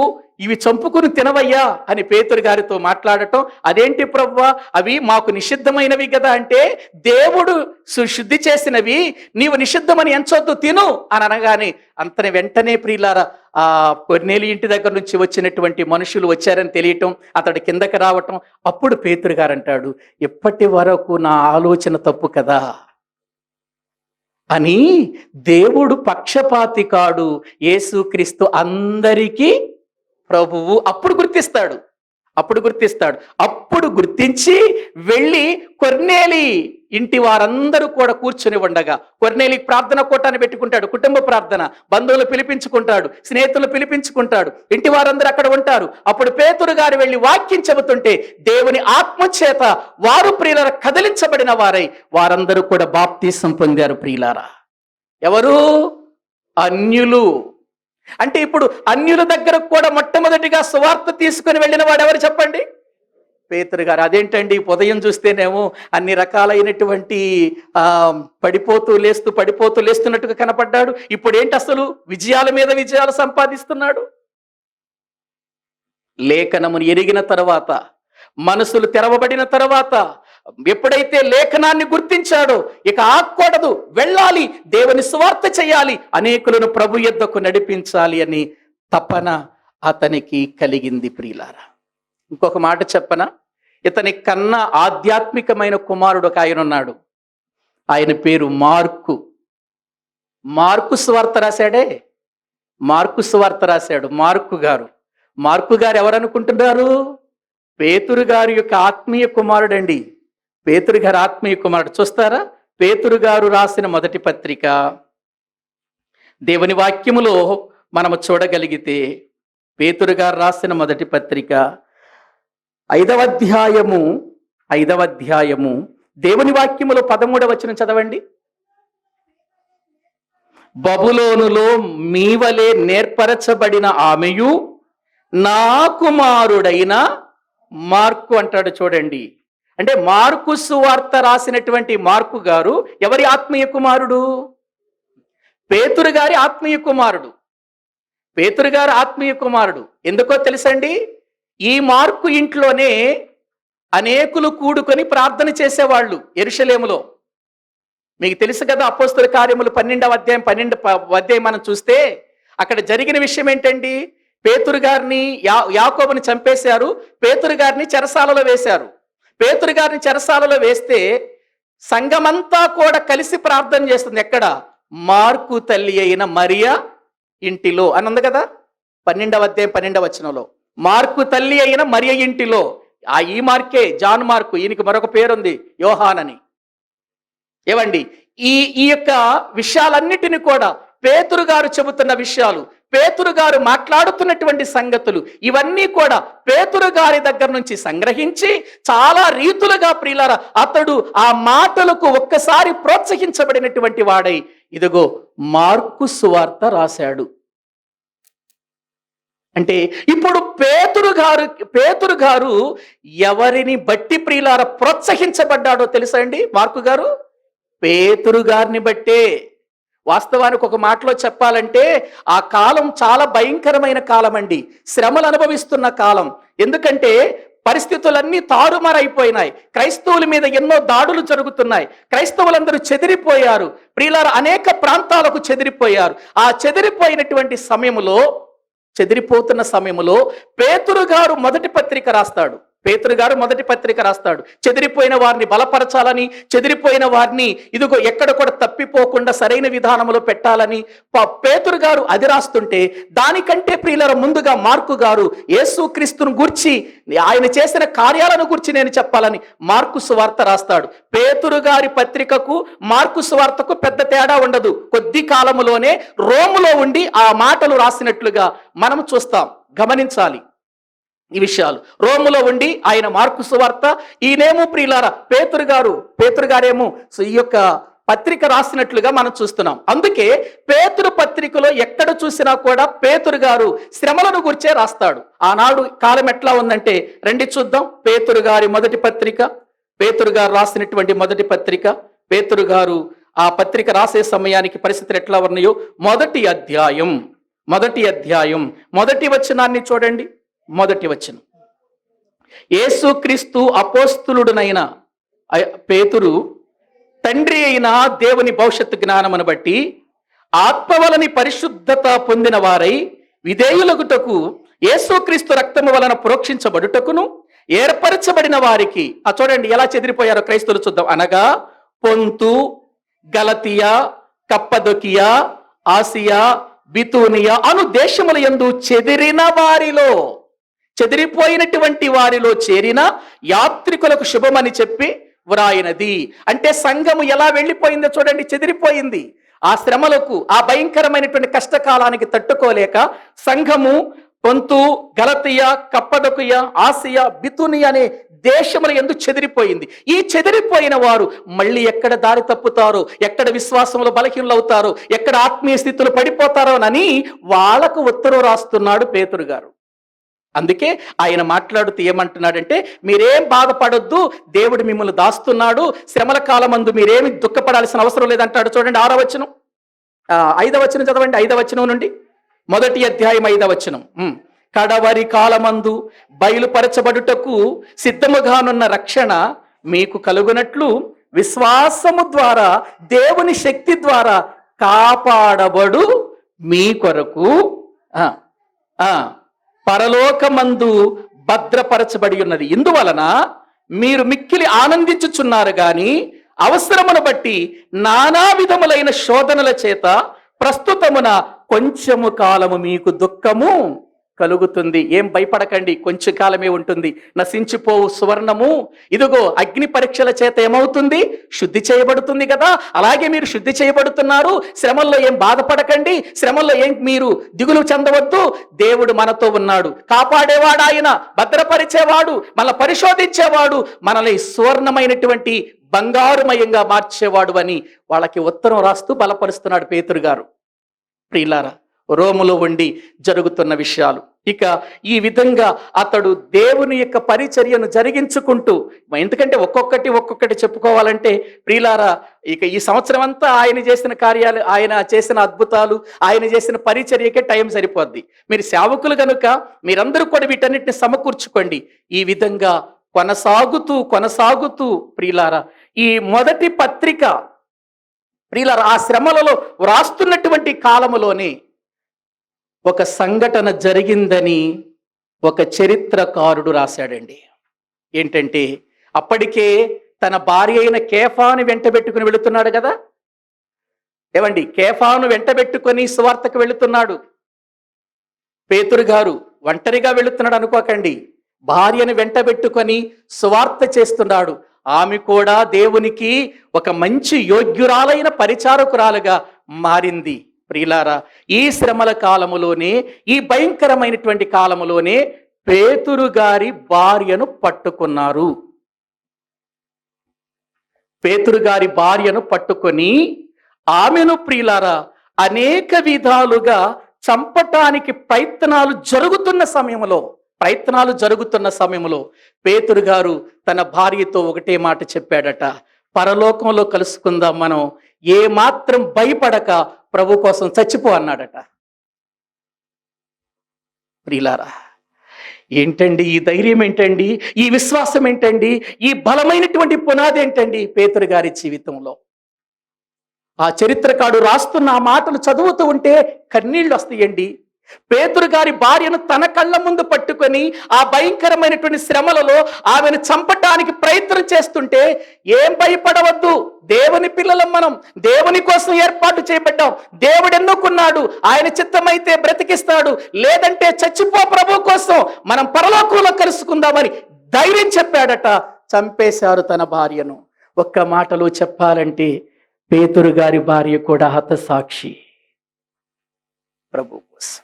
ఇవి చంపుకుని తినవయ్యా అని పేతురు గారితో మాట్లాడటం. అదేంటి ప్రభువా, అవి మాకు నిషిద్ధమైనవి కదా అంటే, దేవుడు శుద్ధి చేసినవి, నీవు నిషిద్ధమని ఎంచొద్దు, తిను అని అనగానే అంతని వెంటనే ప్రియులారా ఆ కొర్నేలి ఇంటి దగ్గర నుంచి వచ్చినటువంటి మనుషులు వచ్చారని తెలియటం, అతడు కిందకి రావటం. అప్పుడు పేతురు గారు అంటాడు, ఇప్పటి వరకు నా ఆలోచన తప్పు కదా అని. దేవుడు పక్షపాతి కాడు, యేసుక్రీస్తు అందరికీ ప్రభువు. అప్పుడు గుర్తిస్తాడు. అప్పుడు గుర్తించి వెళ్ళి కొర్నేలి ఇంటి వారందరూ కూడా కూర్చుని ఉండగా, కొర్నేలికి ప్రార్థన కూటాన్ని పెట్టుకుంటాడు, కుటుంబ ప్రార్థన, బంధువులు పిలిపించుకుంటాడు, స్నేహితులు పిలిపించుకుంటాడు, ఇంటి వారందరూ అక్కడ ఉంటారు. అప్పుడు పేతురు గారు వెళ్ళి వాక్యం చెబుతుంటే దేవుని ఆత్మచేత వారు ప్రియులారా కదిలించబడిన వారై వారందరూ కూడా బాప్తీసం పొందారు. ప్రియులారా ఎవరు? అన్యులు. అంటే ఇప్పుడు అన్యుల దగ్గర కూడా మొట్టమొదటిగా సువార్త తీసుకుని వెళ్ళిన వాడు ఎవరు చెప్పండి? పేతురు గారు. అదేంటండి, ఉదయం చూస్తేనేమో అన్ని రకాలైనటువంటి పడిపోతూ లేస్తున్నట్టుగా కనపడ్డాడు, ఇప్పుడు ఏంటి అసలు విజయాల మీద విజయాలు సంపాదిస్తున్నాడు? లేఖనమును ఎరిగిన తర్వాత, మనసులు తెరవబడిన తర్వాత, ఎప్పుడైతే లేఖనాన్ని గుర్తించాడో ఇక ఆగకూడదు, వెళ్ళాలి, దేవుని సువార్త చేయాలి, అనేకులను ప్రభు యొద్దకు నడిపించాలి అని తపన అతనికి కలిగింది. ప్రియులారా ఇంకొక మాట చెప్పనా, ఇతని కన్నా ఆధ్యాత్మికమైన కుమారుడు ఒక ఆయన ఉన్నాడు. ఆయన పేరు మార్కు. మార్కు సువార్త రాశాడే, మార్కు సువార్త రాశాడు మార్కు గారు ఎవరనుకుంటున్నారు? పేతురు గారి యొక్క ఆత్మీయ కుమారుడండి. పేతురు గారు ఆత్మీయ కుమారుడు. చూస్తారా, పేతురు గారు రాసిన మొదటి పత్రిక దేవుని వాక్యములో మనము చూడగలిగితే, పేతురు గారు రాసిన మొదటి పత్రిక 5వ అధ్యాయము దేవుని వాక్యములో 13వ వచనం చదవండి. బబులోనులో మీవలే నేర్పరచబడిన ఆమెయు నా కుమారుడైన మార్కు అంటాడు. చూడండి, అంటే మార్కు సువార్త రాసినటువంటి మార్కు గారు ఎవరి ఆత్మీయ కుమారుడు? పేతురు గారి ఆత్మీయ కుమారుడు. పేతురు గారు ఆత్మీయ కుమారుడు ఎందుకో తెలుసండి? ఈ మార్కు ఇంట్లోనే అనేకులు కూడుకొని ప్రార్థన చేసేవాళ్ళు యెరూషలేములో. మీకు తెలుసు కదా, అపోస్తల కార్యములు 12వ అధ్యాయం మనం చూస్తే అక్కడ జరిగిన విషయం ఏంటండి? పేతురు గారిని యాకోబుని చంపేశారు, పేతురు గారిని చెరసాలలో వేశారు. పేతురు గారిని చెరసాలలో వేస్తే సంఘమంతా కూడా కలిసి ప్రార్థన చేస్తుంది. ఎక్కడ? మార్కు తల్లి అయిన మరియా ఇంటిలో అని ఉంది కదా, 12వ అధ్యాయం 12వ వచనంలో. మార్కు తల్లి అయిన మరియ ఇంటిలో. ఈ మార్కే జాన్ మార్కు, ఈయనకి మరొక పేరుంది యోహాన్ అని. ఏవండి, ఈ యొక్క విషయాలన్నిటిని కూడా పేతురు గారు చెబుతున్న విషయాలు, పేతురు గారు మాట్లాడుతున్నటువంటి సంగతులు, ఇవన్నీ కూడా పేతురు గారి దగ్గర నుంచి సంగ్రహించి చాలా రీతులుగా ప్రియులారా అతడు ఆ మాటలకు ఒక్కసారి ప్రోత్సహించబడినటువంటి వాడై ఇదిగో మార్కు సువార్త రాశాడు. అంటే ఇప్పుడు పేతురు గారు ఎవరిని బట్టి ప్రియులారా ప్రోత్సహించబడ్డాడో తెలుసా అండి? మార్కు గారు పేతురు గారిని బట్టే. వాస్తవానికి ఒక మాటలో చెప్పాలంటే ఆ కాలం చాలా భయంకరమైన కాలం అండి, శ్రమలు అనుభవిస్తున్న కాలం. ఎందుకంటే పరిస్థితులన్నీ తారుమారైపోయినాయి, క్రైస్తవుల మీద ఎన్నో దాడులు జరుగుతున్నాయి, క్రైస్తవులందరూ చెదిరిపోయారు ప్రియులారా, అనేక ప్రాంతాలకు చెదిరిపోయారు. ఆ చెదిరిపోయినటువంటి చెదిరిపోతున్న సమయంలో పేతురు గారు మొదటి పత్రిక రాస్తాడు. చెదిరిపోయిన వారిని బలపరచాలని, చెదిరిపోయిన వారిని ఇదిగో ఎక్కడ కూడా తప్పిపోకుండా సరైన విధానంలో పెట్టాలని పేతురు గారు అది రాస్తుంటే, దానికంటే ప్రియులారా ముందుగా మార్కు గారు యేసుక్రీస్తును గూర్చి, ఆయన చేసిన కార్యాలను గూర్చి నేను చెప్పాలని మార్కు సువార్త రాస్తాడు. పేతురు గారి పత్రికకు మార్కు సువార్తకు పెద్ద తేడా ఉండదు. కొద్ది కాలములోనే రోములో ఉండి ఆ మాటలు రాసినట్లుగా మనం చూస్తాం. గమనించాలి. ఈ విషయాలు రోములో ఉండి ఆయన మార్కు సువార్త, ఈయనేమో ప్రియులారా పేతురు గారేమో ఈ యొక్క పత్రిక రాసినట్లుగా మనం చూస్తున్నాం. అందుకే పేతురు పత్రికలో ఎక్కడ చూసినా కూడా పేతురు గారు శ్రమలను గురించే రాస్తాడు. ఆనాడు కాలం ఎట్లా ఉందంటే రండి చూద్దాం. పేతురు గారి మొదటి పత్రిక, పేతురు గారు రాసినటువంటి మొదటి పత్రిక, పేతురు గారు ఆ పత్రిక రాసే సమయానికి పరిస్థితులు ఎట్లా ఉన్నాయో మొదటి అధ్యాయం మొదటి వచనాన్ని చూడండి. మొదటి వచనం, యేసుక్రీస్తు అపోస్తులుడునైన పేతురు తండ్రి అయిన దేవుని భవిష్యత్తు జ్ఞానమును బట్టి ఆత్మవలని పరిశుద్ధత పొందిన వారై విధేయులగుటకు యేసుక్రీస్తు రక్తము వలన ప్రోక్షించబడుటకును ఏర్పరచబడిన వారికి, చూడండి ఎలా చెదిరిపోయారో క్రైస్తవులు చూద్దాం. అనగా పొంతు, గలతియా, కప్పదొకియా, ఆసియా, బితూనియా అను దేశముల యందు చెదిరిపోయినటువంటి వారిలో చేరిన యాత్రికులకు శుభమని చెప్పి వ్రాయినది. అంటే సంఘము ఎలా వెళ్ళిపోయిందో చూడండి, చెదిరిపోయింది. ఆ శ్రమలకు, ఆ భయంకరమైనటువంటి కష్టకాలానికి తట్టుకోలేక సంఘము పొంతు, గలతియా, కప్పదొకియా, ఆసియా, బితూనియా అనే దేశముల యందు చెదిరిపోయింది. ఈ చెదిరిపోయిన వారు మళ్ళీ ఎక్కడ దారి తప్పుతారో, ఎక్కడ విశ్వాసంలో బలహీనలు అవుతారో, ఎక్కడ ఆత్మీయ స్థితులు పడిపోతారోనని వాళ్ళకు ఉత్తరం రాస్తున్నాడు పేతురు గారు. అందుకే ఆయన మాట్లాడుతూ ఏమంటున్నాడంటే, మీరేం బాధపడొద్దు, దేవుడు మిమ్మల్ని దాస్తున్నాడు, శ్రమల కాలమందు మీరేమి దుఃఖపడాల్సిన అవసరం లేదంటాడు. చూడండి 6వ వచనం, 5వ వచనం చదవండి. 5వ వచనం నుండి మొదటి అధ్యాయం 5వ వచనం. కడవరి కాలమందు బయలుపరచబడుటకు సిద్ధముగానున్న రక్షణ మీకు కలుగునట్లు విశ్వాసము ద్వారా దేవుని శక్తి ద్వారా కాపాడబడు మీ కొరకు పరలోకమందు భద్రపరచబడి ఉన్నది. ఇందువలన మీరు మిక్కిలి ఆనందించుచున్నారు గాని అవసరమును బట్టి నానా విధములైన శోధనల చేత ప్రస్తుతమున కొంచెము కాలము మీకు దుఃఖము కలుగుతుంది. ఏం భయపడకండి, కొంచెం కాలమే ఉంటుంది. నశించిపోవు సువర్ణము ఇదిగో అగ్ని పరీక్షల చేత ఏమవుతుంది, శుద్ధి చేయబడుతుంది కదా. అలాగే మీరు శుద్ధి చేయబడుతున్నారు. శ్రమల్లో ఏం బాధపడకండి, శ్రమల్లో ఏం మీరు దిగులు చెందవద్దు. దేవుడు మనతో ఉన్నాడు, కాపాడేవాడు ఆయన, భద్రపరిచేవాడు, మనల్ని పరిశోధించేవాడు, మనల్ని సువర్ణమైనటువంటి బంగారుమయంగా మార్చేవాడు అని వాళ్ళకి ఉత్తరం రాస్తూ బలపరుస్తున్నాడు పేతురు గారు. ప్రియులారా, రోములో ఉండి జరుగుతున్న విషయాలు. ఇక ఈ విధంగా అతడు దేవుని యొక్క పరిచర్యను జరిగించుకుంటూ, ఎందుకంటే ఒక్కొక్కటి చెప్పుకోవాలంటే ప్రియులారా, ఇక ఈ సంవత్సరం అంతా ఆయన చేసిన కార్యాలు, ఆయన చేసిన అద్భుతాలు, ఆయన చేసిన పరిచర్యకే టైం సరిపోద్ది. మీరు సేవకులు కనుక మీరందరూ కూడా వీటన్నిటిని సమకూర్చుకోండి. ఈ విధంగా కొనసాగుతూ ప్రియులారా, ఈ మొదటి పత్రిక ప్రియులారా ఆ శ్రమలలో వ్రాస్తున్నటువంటి కాలములోనే ఒక సంఘటన జరిగిందని ఒక చరిత్రకారుడు రాశాడండి. ఏంటంటే, అప్పటికే తన భార్య అయిన కేఫాను వెంటబెట్టుకుని వెళుతున్నాడు కదా. ఏమండి, కేఫాను వెంటబెట్టుకొని సువార్తకు వెళుతున్నాడు. పేతురు గారు ఒంటరిగా వెళుతున్నాడు అనుకోకండి, భార్యను వెంటబెట్టుకొని సువార్త చేస్తున్నాడు. ఆమె కూడా దేవునికి ఒక మంచి యోగ్యురాలైన పరిచారకురాలుగా మారింది. ప్రియులారా, ఈ శ్రమల కాలములోనే, ఈ భయంకరమైనటువంటి కాలములోనే పేతురు గారి భార్యను పట్టుకున్నారు. పేతురు గారి భార్యను పట్టుకొని ఆమెను ప్రియులారా అనేక విధాలుగా చంపటానికి ప్రయత్నాలు జరుగుతున్న సమయంలో పేతురు గారు తన భార్యతో ఒకటే మాట చెప్పాడట, పరలోకంలో కలుసుకుందాం, మనం ఏ మాత్రం భయపడక ప్రభు కోసం చచ్చిపో అన్నాడట. ప్రియులారా, ఏంటండి ఈ ధైర్యం, ఏంటండి ఈ విశ్వాసం, ఏంటండి ఈ బలమైనటువంటి పునాది ఏంటండి పేతురు గారి జీవితంలో? ఆ చరిత్రకారుడు రాస్తున్న ఆ మాటలు చదువుతూ ఉంటే కన్నీళ్లు వస్తాయండి. పేతురు గారి భార్యను తన కళ్ళ ముందు పట్టుకొని ఆ భయంకరమైనటువంటి శ్రమలలో ఆమెను చంపటానికి ప్రయత్నం చేస్తుంటే, ఏం భయపడవద్దు, దేవుని పిల్లలం మనం, దేవుని కోసం ఏర్పాటు చేయబడ్డాం, దేవుడు ఎన్నుకున్నాడు, ఆయన చిత్తమైతే బ్రతికిస్తాడు, లేదంటే చచ్చిపో ప్రభు కోసం, మనం పరలోకంలో కలుసుకుందామని ధైర్యం చెప్పాడట. చంపేశారు తన భార్యను. ఒక్క మాటలో చెప్పాలంటే పేతురు గారి భార్య కూడా హతసాక్షి ప్రభు కోసం.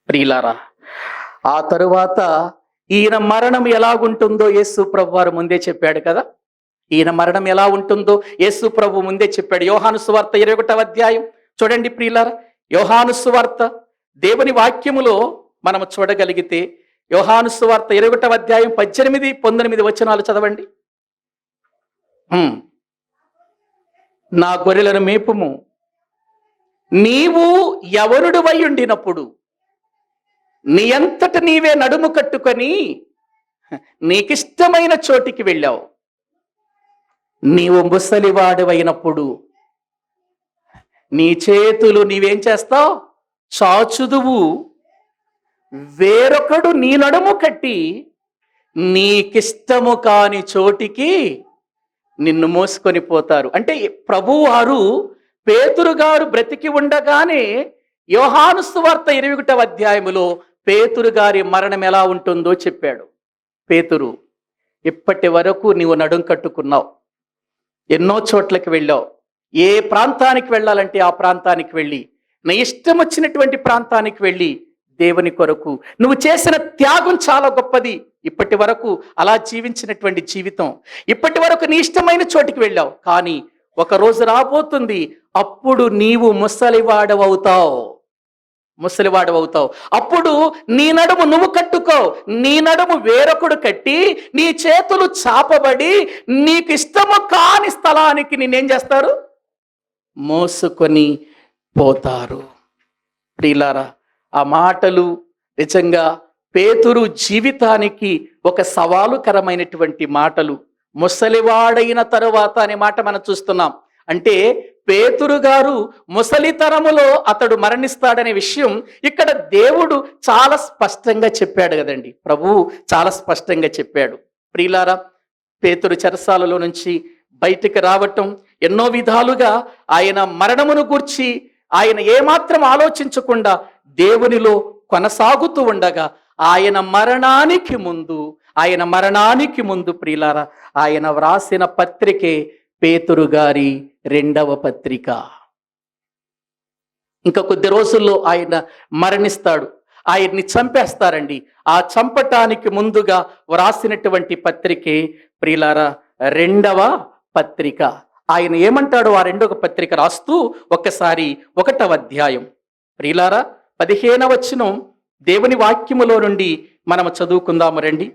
ప్రియులారా, ఆ తరువాత ఈయన మరణం ఎలాగుంటుందో యేసు ప్రభు వారు ముందే చెప్పాడు కదా. ఈయన మరణం ఎలా ఉంటుందో యేసు ప్రభు ముందే చెప్పాడు. యోహాను సువార్త 21వ అధ్యాయం చూడండి ప్రియులారా. యోహాను సువార్త దేవుని వాక్యములో మనం చూడగలిగితే యోహాను సువార్త 21వ అధ్యాయం 18, 19 వచనాలు చదవండి. నా గొర్రెలను మేపుము, నీవు యవనుడివై ఉండినప్పుడు నీ అంతట నీవే నడుము కట్టుకొని నీకిష్టమైన చోటికి వెళ్ళావు. నీవు ముసలివాడివైనప్పుడు నీ చేతులు నీవేం చేస్తావు? చాచుదువు. వేరొకడు నీ నడుము కట్టి నీకిష్టము కాని చోటికి నిన్ను మోసుకొని పోతారు. అంటే ప్రభువారు పేతురు గారు బ్రతికి ఉండగానే యోహాను సువార్త 21వ అధ్యాయములో పేతురు గారి మరణం ఎలా ఉంటుందో చెప్పాడు. పేతురు, ఇప్పటి వరకు నీవు నడుం కట్టుకున్నావు, ఎన్నో చోట్లకి వెళ్ళావు. ఏ ప్రాంతానికి వెళ్ళాలంటే ఆ ప్రాంతానికి వెళ్ళి, నీ ఇష్టం వచ్చినటువంటి ప్రాంతానికి వెళ్ళి దేవుని కొరకు నువ్వు చేసిన త్యాగం చాలా గొప్పది. ఇప్పటి వరకు అలా జీవించినటువంటి జీవితం, ఇప్పటి వరకు నీ ఇష్టమైన చోటికి వెళ్ళావు. కానీ ఒక రోజు రాబోతుంది, అప్పుడు నీవు ముసలివాడవవుతావు. అప్పుడు నీ నడుము నువ్వు కట్టుకో, నీ నడుము వేరొకడు కట్టి నీ చేతులు చాపబడి నీకు ఇష్టము కాని స్థలానికి నిన్నేం చేస్తారు? మోసుకొని పోతారు. ప్రియులారా, ఆ మాటలు నిజంగా పేతురు జీవితానికి ఒక సవాలుకరమైనటువంటి మాటలు. ముసలివాడైన తరువాత అనే మాట మనం చూస్తున్నాం. అంటే పేతురు గారు ముసలితరములో అతడు మరణిస్తాడనే విషయం ఇక్కడ దేవుడు చాలా స్పష్టంగా చెప్పాడు కదండి. ప్రభువు చాలా స్పష్టంగా చెప్పాడు. ప్రియులారా, పేతురు చెరసాలలో నుంచి బయటికి రావటం, ఎన్నో విధాలుగా ఆయన మరణమును గూర్చి ఆయన ఏమాత్రం ఆలోచించకుండా దేవునిలో కొనసాగుతూ ఉండగా ఆయన మరణానికి ముందు ప్రియులారా, ఆయన వ్రాసిన పత్రికే పేతురు గారి 2వ పత్రిక. ఇంకా కొద్ది రోజుల్లో ఆయన మరణిస్తాడు, ఆయన్ని చంపేస్తారండి. ఆ చంపటానికి ముందుగా వ్రాసినటువంటి పత్రికే ప్రియులారా 2వ పత్రిక. ఆయన ఏమంటాడు ఆ 2వ పత్రిక రాస్తూ ఒక్కసారి 1వ అధ్యాయం ప్రియులారా 15వ వచనం దేవుని వాక్యములో నుండి మనము చదువుకుందాము రండి.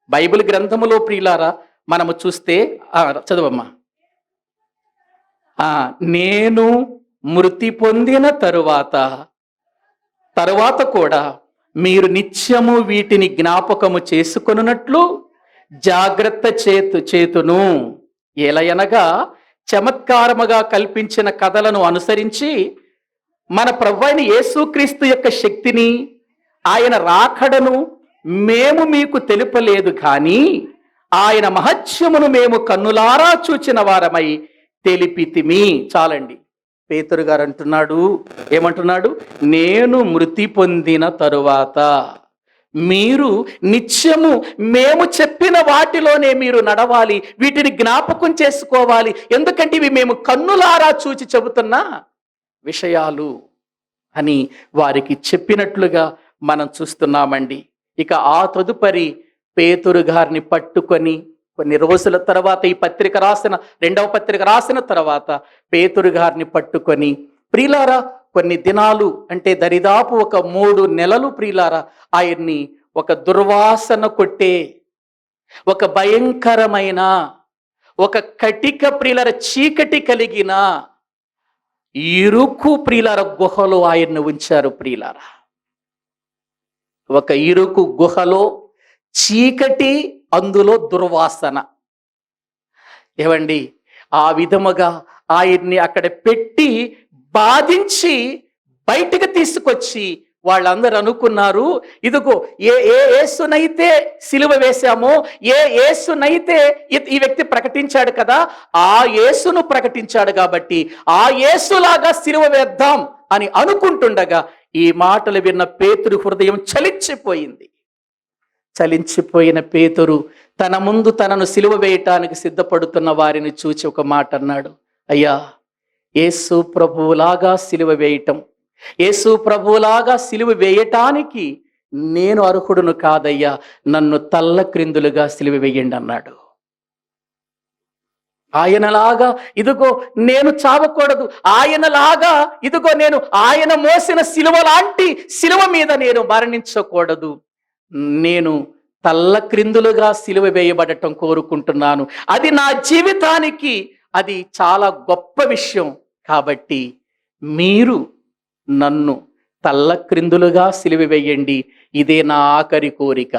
బైబిల్ గ్రంథములో ప్రియులారా మనము చూస్తే చదవమ్మా. నేను మృతి పొందిన తరువాత కూడా మీరు నిత్యము వీటిని జ్ఞాపకము చేసుకొనున్నట్లు జాగ్రత్త చేతును. ఎలయనగా చమత్కారముగా కల్పించిన కథలను అనుసరించి మన ప్రభువైన యేసుక్రీస్తు యొక్క శక్తిని, ఆయన రాకడను మేము మీకు తెలుపలేదు, కానీ ఆయన మహత్యమును మేము కన్నులారా చూచిన వారమై తెలిపితిమి. చాలండి. పేతురు గారు ఏమంటున్నాడు? నేను మృతి పొందిన తరువాత మీరు నిత్యము మేము చెప్పిన వాటిలోనే మీరు నడవాలి, వీటిని జ్ఞాపకం చేసుకోవాలి. ఎందుకంటే ఇవి మేము కన్నులారా చూచి చెబుతున్న విషయాలు అని వారికి చెప్పినట్లుగా మనం చూస్తున్నామండి. ఇక ఆ తదుపరి పేతురు గారిని పట్టుకొని కొన్ని రోజుల తర్వాత ఈ పత్రిక రాసిన 2వ పత్రిక రాసిన తర్వాత పేతురు గారిని పట్టుకొని ప్రియులారా కొన్ని దినాలు, అంటే దరిదాపు ఒక 3 నెలలు ప్రియులారా ఆయన్ని ఒక దుర్వాసన కొట్టే, ఒక భయంకరమైన, ఒక కటిక ప్రియులార చీకటి కలిగిన ఇరుకు ప్రియులార గుహలో ఆయన్ని ఉంచారు. ప్రియులారా ఒక ఇరుకు గుహలో చీకటి, అందులో దుర్వాసన. ఏవండి, ఆ విధముగా ఆయన్ని అక్కడ పెట్టి బాధించి బయటకు తీసుకొచ్చి వాళ్ళందరూ అనుకున్నారు, ఇదిగో ఏ యేసునైతే సిలువ వేశామో, ఏ యేసునైతే ఈ వ్యక్తి ప్రకటించాడు కదా, ఆ యేసును ప్రకటించాడు కాబట్టి ఆ యేసులాగా సిలువ వేద్దాం అని అనుకుంటుండగా ఈ మాటలు విన్న పేతురు హృదయం చలించిపోయిన పేతురు తన ముందు తనను సిలువ వేయటానికి సిద్ధపడుతున్న వారిని చూచి ఒక మాట అన్నాడు. అయ్యా, యేసు ప్రభువులాగా సిలువ వేయటానికి నేను అర్హుడును కాదయ్యా, నన్ను తల్లక్రిందులుగా సిలువ వేయండి అన్నాడు. ఆయనలాగా ఇదిగో నేను చావకూడదు, ఆయనలాగా ఇదిగో నేను ఆయన మోసిన సిలువ లాంటి సిలువ మీద నేను మరణించకూడదు, నేను తల్లక్రిందులుగా సిలువ వేయబడటం కోరుకుంటున్నాను. అది నా జీవితానికి అది చాలా గొప్ప విషయం. కాబట్టి మీరు నన్ను తల్లక్రిందులుగా సిలువ వేయండి, ఇదే నా ఆఖరి కోరిక.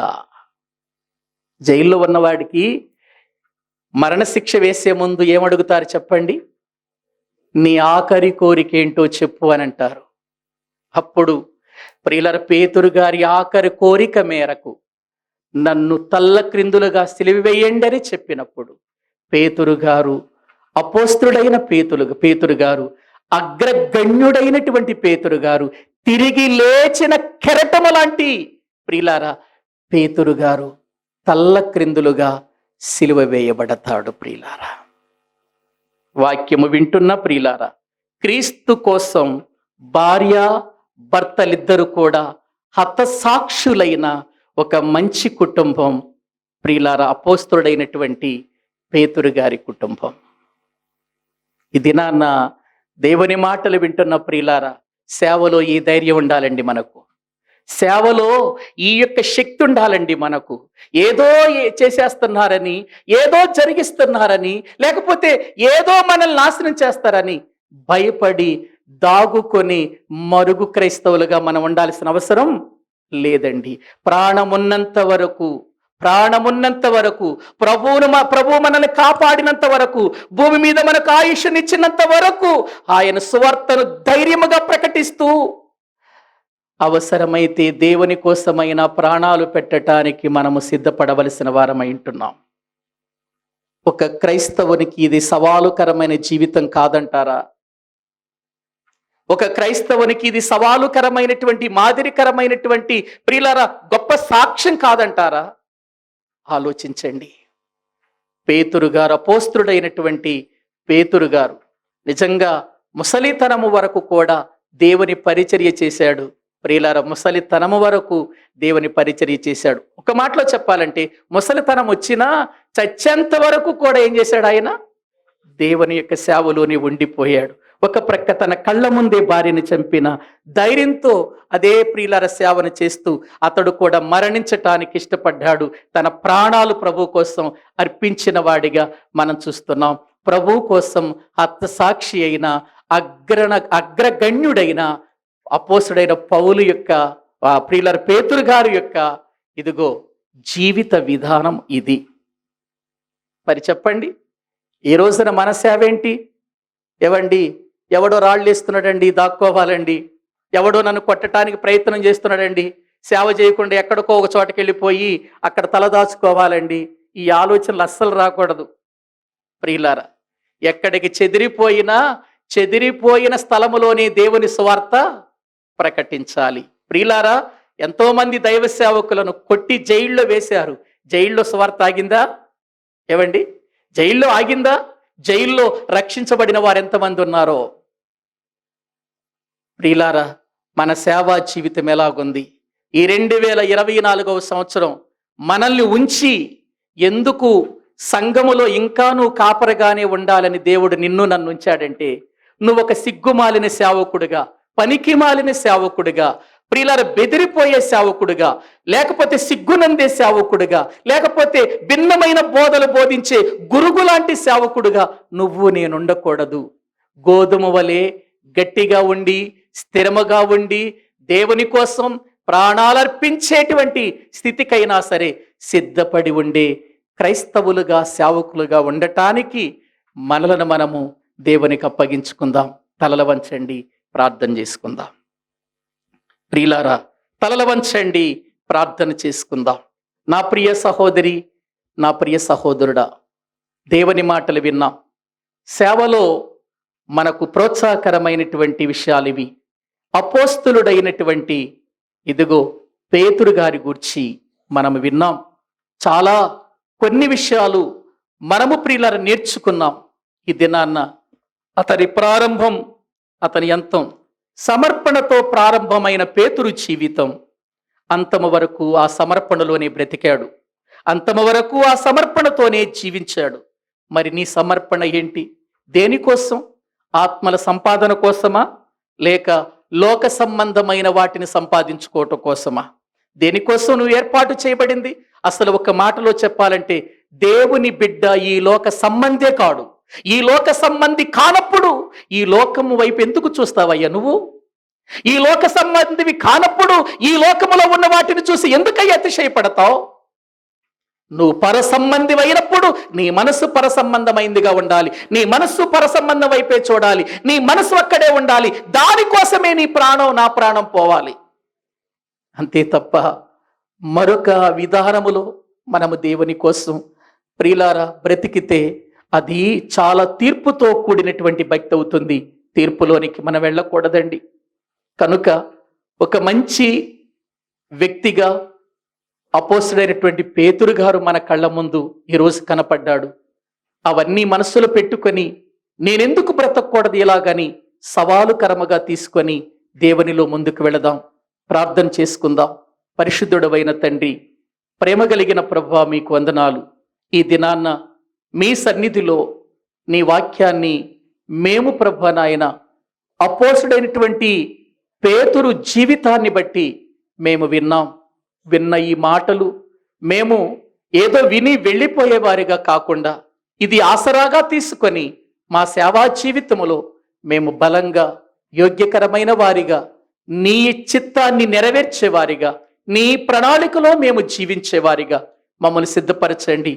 జైల్లో ఉన్నవాడికి మరణశిక్ష వేసే ముందు ఏమడుగుతారు చెప్పండి? నీ ఆఖరి కోరిక ఏంటో చెప్పు అని అంటారు. అప్పుడు ప్రియులర పేతురు గారి ఆఖరి కోరిక మేరకు నన్ను తల్లక్రిందులుగా సిలువ వేయండి అని చెప్పినప్పుడు పేతురు గారు, అపోస్తుడైన పేతురు గారు, అగ్రగణ్యుడైనటువంటి పేతురు గారు, తిరిగి లేచిన కెరటము లాంటి ప్రియులారా పేతురు గారు తల్లక్రిందులుగా సిలువ వేయబడతాడు. ప్రియులారా, వాక్యము వింటున్న ప్రియులారా, క్రీస్తు కోసం భార్య భర్తలిద్దరూ కూడా హతసాక్షులైన ఒక మంచి కుటుంబం ప్రియులారా అపోస్తుడైనటువంటి పేతురు గారి కుటుంబం. ఈ దినాన్న దేవుని మాటలు వింటున్న ప్రియులారా, సేవలో ఈ ధైర్యం ఉండాలండి మనకు. సేవలో ఈ యొక్క శక్తి ఉండాలండి మనకు. ఏదో చేసేస్తున్నారని, ఏదో జరిగిస్తున్నారని, లేకపోతే ఏదో మనల్ని నాశనం చేస్తారని భయపడి దాగుకొని మరుగు క్రైస్తవులుగా మనం ఉండాల్సిన అవసరం లేదండి. ప్రాణమున్నంత వరకు ప్రభువు మనల్ని కాపాడినంత వరకు, భూమి మీద మనకు ఆయుష్నిచ్చినంత వరకు ఆయన సువార్తను ధైర్యముగా ప్రకటిస్తూ అవసరమైతే దేవుని కోసమైన ప్రాణాలు పెట్టడానికి మనము సిద్ధపడవలసిన వారమై ఉంటున్నాం. ఒక క్రైస్తవునికి ఇది సవాలుకరమైన జీవితం కాదంటారా? ఒక క్రైస్తవునికి ఇది సవాలుకరమైనటువంటి, మాదిరికరమైనటువంటి ప్రియులారా గొప్ప సాక్ష్యం కాదంటారా? ఆలోచించండి. పేతురు గారు, అపోస్తుడైనటువంటి పేతురు గారు నిజంగా ముసలితనము వరకు కూడా దేవుని పరిచర్య చేశాడు. ప్రియులారా, ముసలితనము వరకు దేవుని పరిచర్య చేశాడు. ఒక మాటలో చెప్పాలంటే ముసలితనం వచ్చినా చచ్చేంత వరకు కూడా ఏం చేశాడు? ఆయన దేవుని యొక్క సేవలోని ఉండిపోయాడు. ఒక ప్రక్క తన కళ్ళ ముందే భార్యని చంపిన ధైర్యంతో అదే ప్రియులార సేవను చేస్తూ అతడు కూడా మరణించటానికి ఇష్టపడ్డాడు. తన ప్రాణాలు ప్రభు కోసం అర్పించిన వాడిగా మనం చూస్తున్నాం. ప్రభు కోసం హతసాక్షి అయిన అగ్రగణ్యుడైన అపోస్తుడైన పౌలు యొక్క ప్రియులార పేతురు గారి యొక్క ఇదిగో జీవిత విధానం ఇది. మరి చెప్పండి, ఈ రోజున మన సేవ ఏంటి? ఏవండి, ఎవడో రాళ్ళు వేస్తున్నాడండి, దాక్కోవాలండి, ఎవడో నన్ను కొట్టడానికి ప్రయత్నం చేస్తున్నాడండి, సేవ చేయకుండా ఎక్కడికో ఒక చోటకి వెళ్ళిపోయి అక్కడ తలదాచుకోవాలండి, ఈ ఆలోచనలు అస్సలు రాకూడదు. ప్రియులారా, ఎక్కడికి చెదిరిపోయిన స్థలములోనే దేవుని సువార్త ప్రకటించాలి. ప్రియులారా, ఎంతో మంది దైవ సేవకులను కొట్టి జైల్లో వేశారు. జైల్లో సువార్త ఆగిందా? ఏవండి, జైల్లో ఆగిందా? జైల్లో రక్షించబడిన వారు ఎంతమంది ఉన్నారో. ప్రియులారా, మన సేవా జీవితం ఎలాగుంది? ఈ 2024వ సంవత్సరం మనల్ని ఉంచి ఎందుకు సంఘములో ఇంకా నువ్వు కాపరగానే ఉండాలని దేవుడు నిన్ను నన్ను ఉంచాడంటే, నువ్వు ఒక సిగ్గుమాలిన సేవకుడిగా, పనికి మాలిన సేవకుడిగా, ప్రియులారా బెదిరిపోయే సేవకుడిగా, లేకపోతే సిగ్గునందే సేవకుడిగా, లేకపోతే భిన్నమైన బోధలు బోధించే గురుగు లాంటి సేవకుడిగా నువ్వు నేను ఉండకూడదు. గోధుమ వలె గట్టిగా ఉండి, స్థిరముగా ఉండి, దేవుని కోసం ప్రాణాలర్పించేటువంటి స్థితికైనా సరే సిద్ధపడి ఉండే క్రైస్తవులుగా, సేవకులుగా ఉండటానికి మనలను మనము దేవునికి అప్పగించుకుందాం. తలల వంచండి, ప్రార్థన చేసుకుందాం. ప్రియులారా, తలల వంచండి, ప్రార్థన చేసుకుందాం. నా ప్రియ సహోదరి, నా ప్రియ సహోదరుడా, దేవుని మాటలు విన్నాం. సేవలో మనకు ప్రోత్సాహకరమైనటువంటి విషయాలు ఇవి. అపోస్తులుడైనటువంటి ఇదిగో పేతురు గారి గూర్చి మనం విన్నాం. చాలా కొన్ని విషయాలు మనము ప్రియులారా నేర్చుకున్నాం. ఈ దినాన్న అతని ప్రారంభం, అతని అంతం, సమర్పణతో ప్రారంభమైన పేతురు జీవితం, అంతము వరకు ఆ సమర్పణలోనే బ్రతికాడు, అంతము వరకు ఆ సమర్పణతోనే జీవించాడు. మరి నీ సమర్పణ ఏంటి? దేనికోసం? ఆత్మల సంపాదన కోసమా, లేక లోక సంబంధమైన వాటిని సంపాదించుకోవటం కోసమా? దేనికోసం నువ్వు ఏర్పాటు చేయబడింది? అసలు ఒక మాటలో చెప్పాలంటే దేవుని బిడ్డ ఈ లోక సంబంధే కాడు. ఈ లోక సంబంధి కానప్పుడు ఈ లోకము వైపు ఎందుకు చూస్తావయ్యా నువ్వు? ఈ లోక సంబంధివి కానప్పుడు ఈ లోకములో ఉన్న వాటిని చూసి ఎందుకయ్యా అతిశయపడతావు? నువ్వు పరసంబంధి అయినప్పుడు నీ మనస్సు పరసంబంధమైందిగా ఉండాలి, నీ మనస్సు పరసంబంధం వైపే చూడాలి, నీ మనస్సు అక్కడే ఉండాలి. దానికోసమే నీ ప్రాణం, నా ప్రాణం పోవాలి. అంతే తప్ప మరొక విధానములో మనము దేవుని కోసం ప్రియులారా బ్రతికితే అది చాలా తీర్పుతో కూడినటువంటి భక్తి అవుతుంది. తీర్పులోనికి మనం వెళ్ళకూడదండి. కనుక ఒక మంచి వ్యక్తిగా అపోస్తుడైనటువంటి పేతురు గారు మన కళ్ళ ముందు ఈరోజు కనపడ్డాడు. అవన్నీ మనస్సులో పెట్టుకొని నేనెందుకు బ్రతకూడదు ఇలాగని సవాలు కరమగా తీసుకొని దేవునిలో ముందుకు వెళదాం, ప్రార్థన చేసుకుందాం. పరిశుద్ధుడవైన తండ్రి, ప్రేమ కలిగిన ప్రభువా, మీకు వందనాలు. ఈ దినాన్న మీ సన్నిధిలో నీ వాక్యాన్ని మేము ప్రభువా నాయన అపోస్తుడైనటువంటి పేతురు జీవితాన్ని బట్టి మేము విన్న ఈ మాటలు మేము ఏదో విని వెళ్ళిపోయేవారిగా కాకుండా ఇది ఆసరాగా తీసుకొని మా సేవా జీవితములో మేము బలంగా యోగ్యకరమైన వారిగా, నీ చిత్తాన్ని నెరవేర్చేవారిగా, నీ ప్రణాళికలో మేము జీవించేవారిగా మమ్మల్ని సిద్ధపరచండి,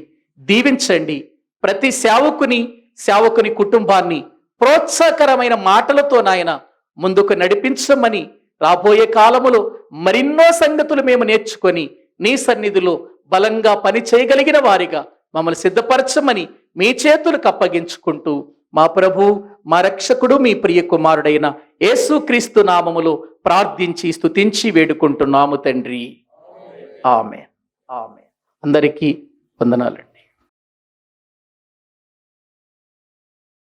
దీవించండి. ప్రతి సేవకుని కుటుంబాన్ని ప్రోత్సాహకరమైన మాటలతో నాయన ముందుకు నడిపించమని, రాబోయే కాలములో మరిన్నో సంగతులు మేము నేర్చుకొని నీ సన్నిధిలో బలంగా పని చేయగలిగిన వారిగా మమ్మల్ని సిద్ధపరచమని మీ చేతులకు అప్పగించుకుంటూ మా ప్రభు, మా రక్షకుడు, మీ ప్రియ కుమారుడైన యేసుక్రీస్తు నామములో ప్రార్థించి స్తుతించి వేడుకుంటున్నాము తండ్రి. ఆమేన్. ఆమేన్. అందరికీ వందనాలు.